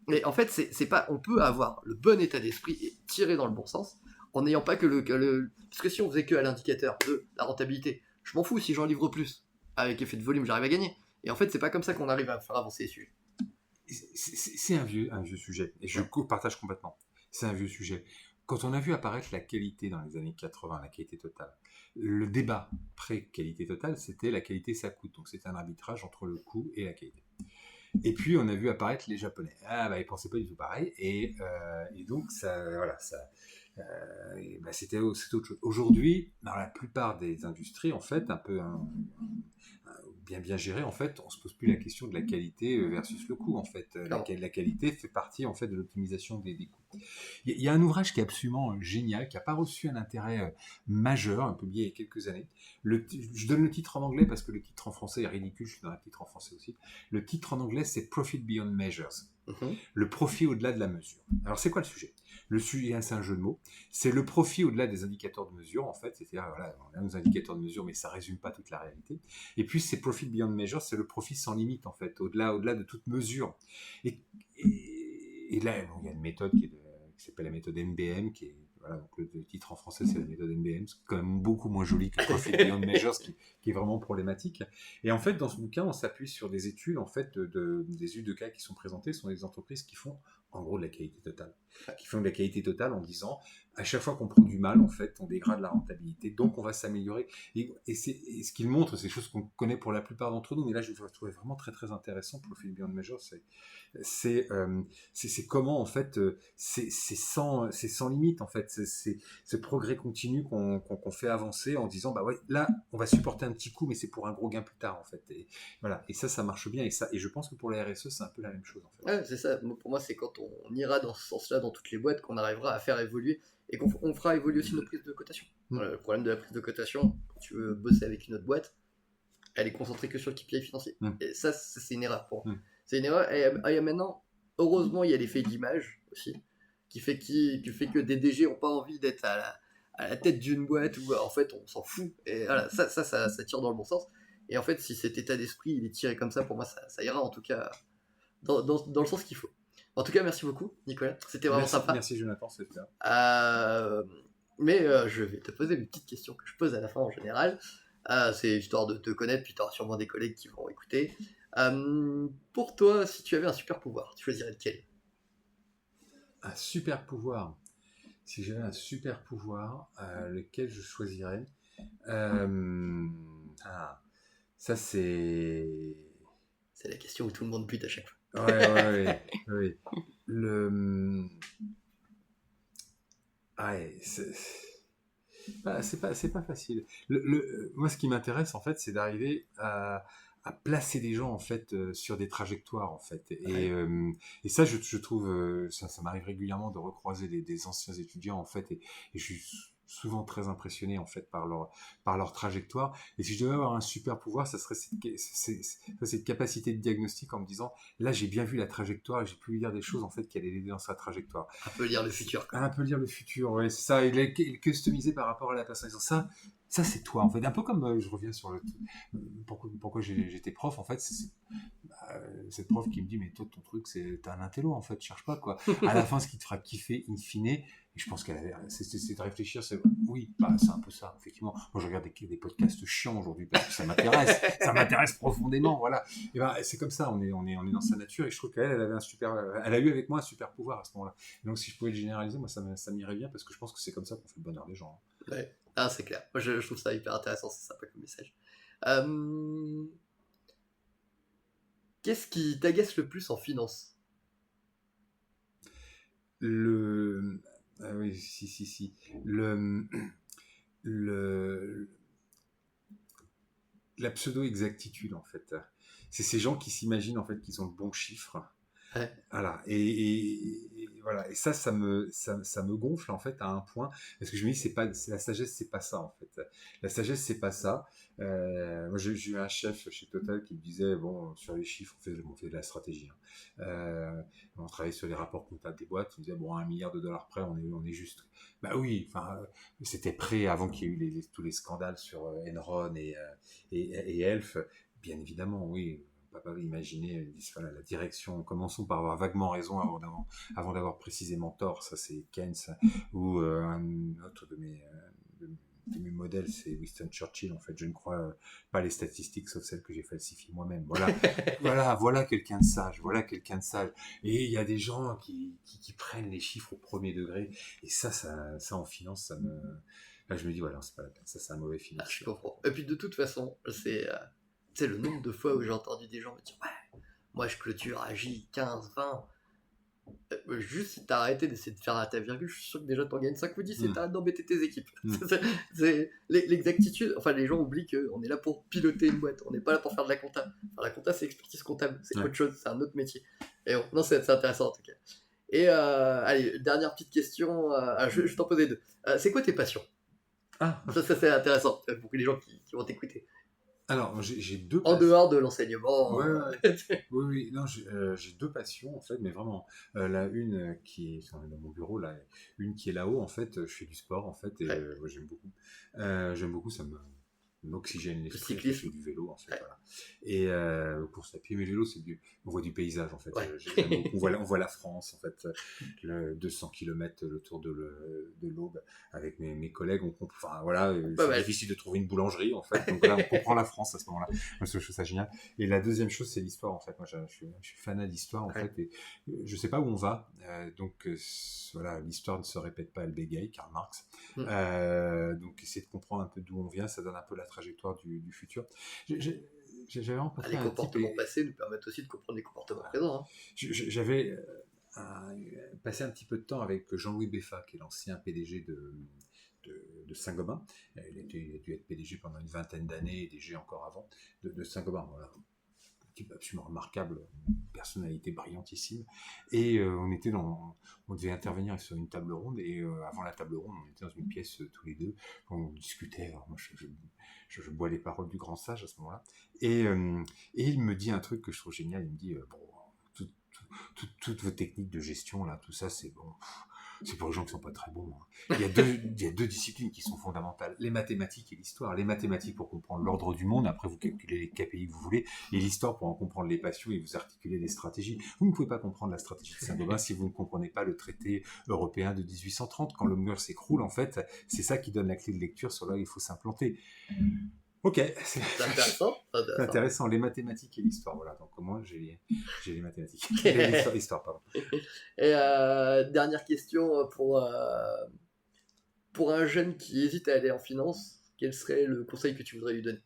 Mais en fait, c'est pas, on peut avoir le bon état d'esprit et tirer dans le bon sens en n'ayant pas que le. Parce que si on faisait que à l'indicateur de la rentabilité, je m'en fous si j'en livre plus. Avec effet de volume, j'arrive à gagner. Et en fait, c'est pas comme ça qu'on arrive à faire avancer les sujets. C'est un vieux sujet, et je partage complètement. C'est un vieux sujet. Quand on a vu apparaître la qualité dans les années 80, la qualité totale, le débat pré-qualité totale, c'était la qualité ça coûte. Donc c'était un arbitrage entre le coût et la qualité. Et puis on a vu apparaître les Japonais. Ah bah ils pensaient pas du tout pareil. Et donc ça, voilà, c'était autre chose. Aujourd'hui, dans la plupart des industries, en fait, un peu bien géré, en fait, on se pose plus la question de la qualité versus le coût. En fait, la qualité fait partie en fait de l'optimisation des coûts. Il y a un ouvrage qui est absolument génial, qui n'a pas reçu un intérêt majeur, un publié il y a quelques années. Je donne le titre en anglais parce que le titre en français est ridicule. Je donne un titre en français aussi. Le titre en anglais, c'est Profit Beyond Measures. Le profit au-delà de la mesure. Alors, c'est quoi le sujet? Le sujet, c'est un jeu de mots. C'est le profit au-delà des indicateurs de mesure, en fait. C'est-à-dire, voilà, on a nos indicateurs de mesure, mais ça ne résume pas toute la réalité. Et puis, c'est Profit Beyond Measure, c'est le profit sans limite, en fait, au-delà de toute mesure. Et là, il y a une méthode qui s'appelle la méthode NBM, qui est, voilà, donc le titre en français, c'est la méthode NBM. C'est quand même beaucoup moins joli que Profit Beyond Measures, qui est vraiment problématique. Et en fait, dans ce bouquin, on s'appuie sur des études, en fait, des études de cas qui sont présentées, ce sont des entreprises qui font, en gros, de la qualité totale. Qui font de la qualité totale en disant, à chaque fois qu'on prend du mal, en fait, on dégrade la rentabilité, donc on va s'améliorer. Et ce qu'il montre, c'est des choses qu'on connaît pour la plupart d'entre nous, mais là, je trouvais vraiment très, très intéressant, Profit Beyond Measures, c'est comment, en fait, c'est sans limite, en fait, c'est ce progrès continu qu'on fait avancer en disant, bah ouais, là, on va supporter un petit coup, mais c'est pour un gros gain plus tard, en fait. Et voilà, et ça marche bien, et je pense que pour la RSE, c'est un peu la même chose, en fait. Ouais, c'est ça. Pour moi, c'est quand on ira dans ce sens-là dans toutes les boîtes qu'on arrivera à faire évoluer et qu'on fera évoluer aussi nos prises de cotation. Le problème de la prise de cotation, quand tu veux bosser avec une autre boîte, elle est concentrée que sur le KPI financier. Et ça, c'est une erreur pour moi. C'est une erreur. Et maintenant, heureusement, il y a l'effet d'image aussi, qui fait que des DG n'ont pas envie d'être à la tête d'une boîte où en fait on s'en fout. Et voilà, ça tire dans le bon sens. Et en fait, si cet état d'esprit il est tiré comme ça, pour moi, ça ira en tout cas dans le sens qu'il faut. En tout cas, merci beaucoup, Nicolas. C'était vraiment sympa. Merci, Jonathan, c'était bien. Mais je vais te poser une petite question que je pose à la fin en général. C'est histoire de te connaître, puis tu auras sûrement des collègues qui vont écouter. Pour toi, si tu avais un super pouvoir, tu choisirais lequel? Un super pouvoir. Si j'avais un super pouvoir, lequel je choisirais? Ça c'est... C'est la question où tout le monde bute à chaque fois. Ouais. C'est pas facile. Moi, ce qui m'intéresse, en fait, c'est d'arriver à à placer des gens en fait sur des trajectoires en fait. Ouais. Et ça, je trouve, ça m'arrive régulièrement de recroiser des anciens étudiants en fait, et je suis souvent très impressionné en fait par leur trajectoire. Et si je devais avoir un super pouvoir, ça serait cette capacité de diagnostic en me disant, là j'ai bien vu la trajectoire et j'ai pu lui dire des choses en fait qui allaient l'aider dans sa trajectoire. Un peu lire le futur, quoi. Un peu lire le futur, ouais, c'est ça. Il est customisé par rapport à la personne. Ça c'est toi en fait. Un peu comme je reviens sur pourquoi j'étais prof en fait. Cette prof qui me dit, mais toi ton truc t'es un intello en fait, cherche pas quoi. À la fin, ce qui te fera kiffer in fine, et je pense qu'elle avait, c'est de réfléchir, oui, bah c'est un peu ça effectivement. Moi je regarde des podcasts chiants aujourd'hui parce que ça m'intéresse profondément, voilà. Et ben c'est comme ça, on est dans sa nature, et je trouve qu'elle avait elle a eu avec moi un super pouvoir à ce moment-là. Et donc si je pouvais le généraliser, moi ça m'irait bien, parce que je pense que c'est comme ça qu'on fait le bonheur des gens. Ouais. Ah, c'est clair. Moi, je trouve ça hyper intéressant, c'est sympa comme message. Euh, Qu'est-ce qui t'agace le plus en finance? Le ah oui, si le le la pseudo-exactitude en fait. C'est ces gens qui s'imaginent en fait qu'ils ont le bon chiffre. Ouais. Voilà. Et voilà. Et ça me gonfle en fait à un point, parce que je me dis, c'est la sagesse, c'est pas ça en fait. La sagesse, c'est pas ça. Moi, j'ai eu un chef chez Total qui me disait, bon, sur les chiffres, on fait de la stratégie, hein. On travaillait sur les rapports comptables des boîtes. Il me disait, bon, à $1 milliard près, on est juste. Bah oui. Enfin, c'était prêt avant qu'il y ait eu tous les scandales sur Enron et Elf. Bien évidemment, oui. On peut pas imaginer, voilà, la direction. Commençons par avoir vaguement raison avant d'avoir précisément tort. Ça, c'est Keynes. Ou un autre de mes modèles, c'est Winston Churchill. En fait, je ne crois pas les statistiques, sauf celles que j'ai falsifiées moi-même. Voilà quelqu'un de sage. Voilà quelqu'un de sage. Et il y a des gens qui prennent les chiffres au premier degré. Et ça en finance, là, je me dis, voilà, c'est pas la peine. Ça, c'est un mauvais Ah, je financier. comprends. Et puis de toute façon, c'est le nombre de fois où j'ai entendu des gens me dire, ouais, moi je clôture à J 15, 20. Juste si t'as arrêté d'essayer de faire ta virgule, je suis sûr que déjà t'en gagnes 5 ou 10 et t'arrêtes d'embêter tes équipes. L'exactitude, enfin les gens oublient qu'on est là pour piloter une boîte, on n'est pas là pour faire de la compta. Enfin, la compta c'est expertise comptable, c'est autre chose, c'est un autre métier. Et bon, non, c'est intéressant en tout cas. Et allez, dernière petite question, je t'en posais deux. C'est quoi tes passions? Ah, Ça c'est intéressant pour les gens qui vont t'écouter. alors, j'ai deux En passions. dehors de l'enseignement. Ouais, oui. Non, j'ai deux passions en fait, mais vraiment, la une qui est dans mon bureau là, une qui est là-haut en fait. Je fais du sport en fait, et Ouais. moi, j'aime beaucoup, ça m'oxygène Le l'esprit. Je fais cyclisme. du vélo en fait, Ouais. voilà. Et course à pied, mais le vélo, on voit du paysage en fait. Ouais. J'aime beaucoup. On voit la France en fait, le 200 km le tour de l'Aube avec mes collègues. Enfin voilà, Pas c'est mal. difficile de trouver une boulangerie en fait, donc voilà, on comprend la France à ce moment-là. Moi, je trouve ça génial. Et la deuxième chose, c'est l'histoire en fait. Moi, je suis fanat d'histoire en Ouais. fait, et je sais pas où on va. Donc voilà, l'histoire ne se répète pas, elle bégaye, Karl Marx. Donc essayer de comprendre un peu d'où on vient, ça donne un peu la trajectoire du futur. J'avais rencontré Les un type, comportements passés nous permettent aussi de comprendre les comportements présents. Hein. j'avais passé un petit peu de temps avec Jean-Louis Beffa, qui est l'ancien PDG de Saint-Gobain. Il a dû être PDG pendant une vingtaine d'années, et DG encore avant, de Saint-Gobain. Voilà. Un type absolument remarquable, une personnalité brillantissime. Et on devait intervenir sur une table ronde, et avant la table ronde, on était dans une pièce tous les deux, on discutait. Alors moi, je bois les paroles du grand sage à ce moment-là. Et il me dit un truc que je trouve génial. Il me dit, bon, toutes vos techniques de gestion, là, tout ça, c'est bon. C'est pour les gens qui sont pas très bons. Hein. Il y a deux disciplines qui sont fondamentales, les mathématiques et l'histoire. Les mathématiques pour comprendre l'ordre du monde, après vous calculez les KPI que vous voulez, et l'histoire pour en comprendre les passions et vous articuler des stratégies. Vous ne pouvez pas comprendre la stratégie de Saint-Gobain si vous ne comprenez pas le traité européen de 1830. Quand le mur s'écroule, en fait, c'est ça qui donne la clé de lecture sur là où il faut s'implanter. Ok, C'est intéressant. c'est intéressant, les mathématiques et l'histoire. Voilà, donc moi j'ai les mathématiques. L'histoire, pardon. Et dernière question pour un jeune qui hésite à aller en finance, quel serait le conseil que tu voudrais lui donner?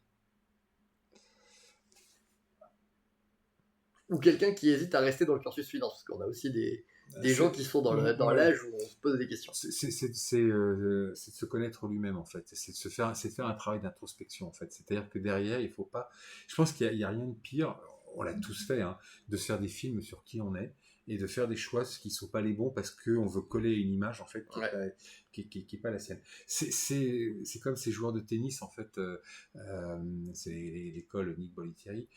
ou quelqu'un qui hésite à rester dans le cursus finance, parce qu'on a aussi des gens qui sont dans l'âge où on se pose des questions. C'est de se connaître lui-même en fait, c'est de faire un travail d'introspection en fait. C'est-à-dire que derrière, il faut pas. Je pense qu'il y a rien de pire. On l'a tous fait, hein, de se faire des films sur qui on est et de faire des choix qui sont pas les bons parce qu'on veut coller une image en fait qui est pas la sienne. C'est comme ces joueurs de tennis en fait. C'est l'école Nick Bollettieri.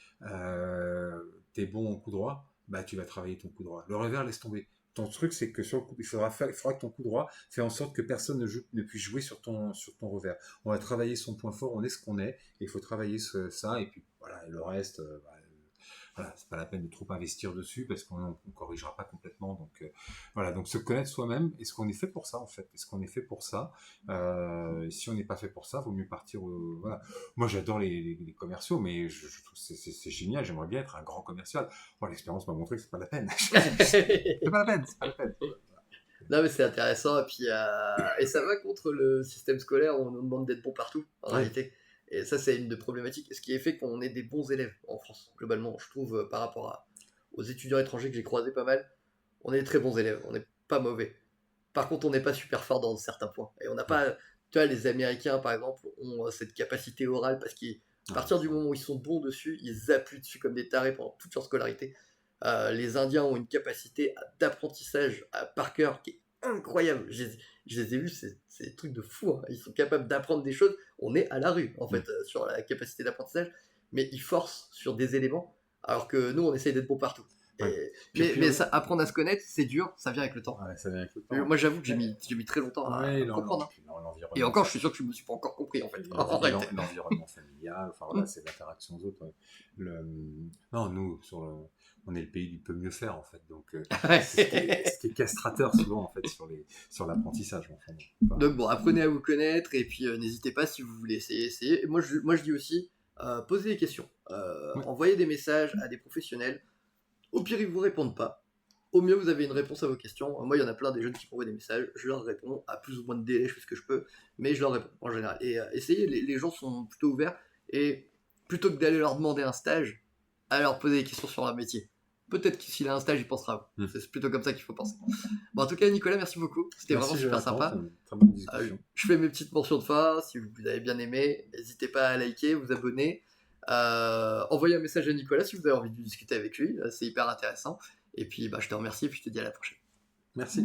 T'es bon en coup droit, bah tu vas travailler ton coup droit. Le revers, laisse tomber. Ton truc, c'est que sur le coup, il faudra que ton coup droit fait en sorte que personne ne puisse jouer sur ton revers. On va travailler son point fort, on est ce qu'on est, et il faut travailler ça, et puis voilà, et le reste, voilà, c'est pas la peine de trop investir dessus parce qu'on ne corrigera pas complètement. Donc voilà, donc se connaître soi-même, est-ce qu'on est fait pour ça en fait? Est-ce qu'on est fait pour ça? Si on n'est pas fait pour ça, vaut mieux partir. Voilà. Moi j'adore les commerciaux, mais je trouve que c'est génial, j'aimerais bien être un grand commercial. Bon, l'expérience m'a montré que c'est pas la peine. C'est pas la peine, c'est pas la peine. Non mais c'est intéressant, et puis et ça va contre le système scolaire où on nous demande d'être bon partout en réalité. Et ça, c'est une des problématiques. Ce qui est fait qu'on est des bons élèves en France, globalement. Je trouve, par rapport aux étudiants étrangers que j'ai croisés pas mal, on est des très bons élèves, on n'est pas mauvais. Par contre, on n'est pas super fort dans certains points. Et on n'a pas. Tu vois, les Américains, par exemple, ont cette capacité orale parce qu'à partir du moment où ils sont bons dessus, ils appuient dessus comme des tarés pendant toute leur scolarité. Les Indiens ont une capacité d'apprentissage par cœur qui est incroyable. Je les ai vus, c'est des trucs de fou. Hein. Ils sont capables d'apprendre des choses. On est à la rue, en fait, sur la capacité d'apprentissage, mais ils forcent sur des éléments, alors que nous, on essaye d'être bon partout. Mais ça, apprendre à se connaître, c'est dur, ça vient avec le temps. Ouais, ça vient avec le temps. Moi, j'avoue que j'ai mis très longtemps à comprendre. Et encore, je suis sûr que je me suis pas encore compris, en fait. L'environnement familial, enfin voilà, c'est l'interaction aux autres. Non, nous, on est le pays du peut mieux faire, en fait. Donc, ce qui est castrateur souvent, en fait, sur l'apprentissage. Enfin, donc bon, apprenez à vous connaître, et puis n'hésitez pas si vous voulez essayer. Et moi, je dis aussi, posez des questions. Envoyez des messages à des professionnels. Au pire, ils vous répondent pas. Au mieux, vous avez une réponse à vos questions. Moi, il y en a plein des jeunes qui m'envoient des messages. Je leur réponds à plus ou moins de délai, je fais ce que je peux, mais je leur réponds en général. Et essayez, les gens sont plutôt ouverts. Et plutôt que d'aller leur demander un stage, allez leur poser des questions sur leur métier. Peut-être que s'il a un stage, il pensera à vous. C'est plutôt comme ça qu'il faut penser. Bon, en tout cas, Nicolas, merci beaucoup. C'était vraiment super sympa. Très bonne discussion. Je fais mes petites mentions de fin. Si vous avez bien aimé, n'hésitez pas à liker, vous abonner. Envoyez un message à Nicolas si vous avez envie de discuter avec lui, c'est hyper intéressant. Et puis je te remercie et puis je te dis à la prochaine. Merci.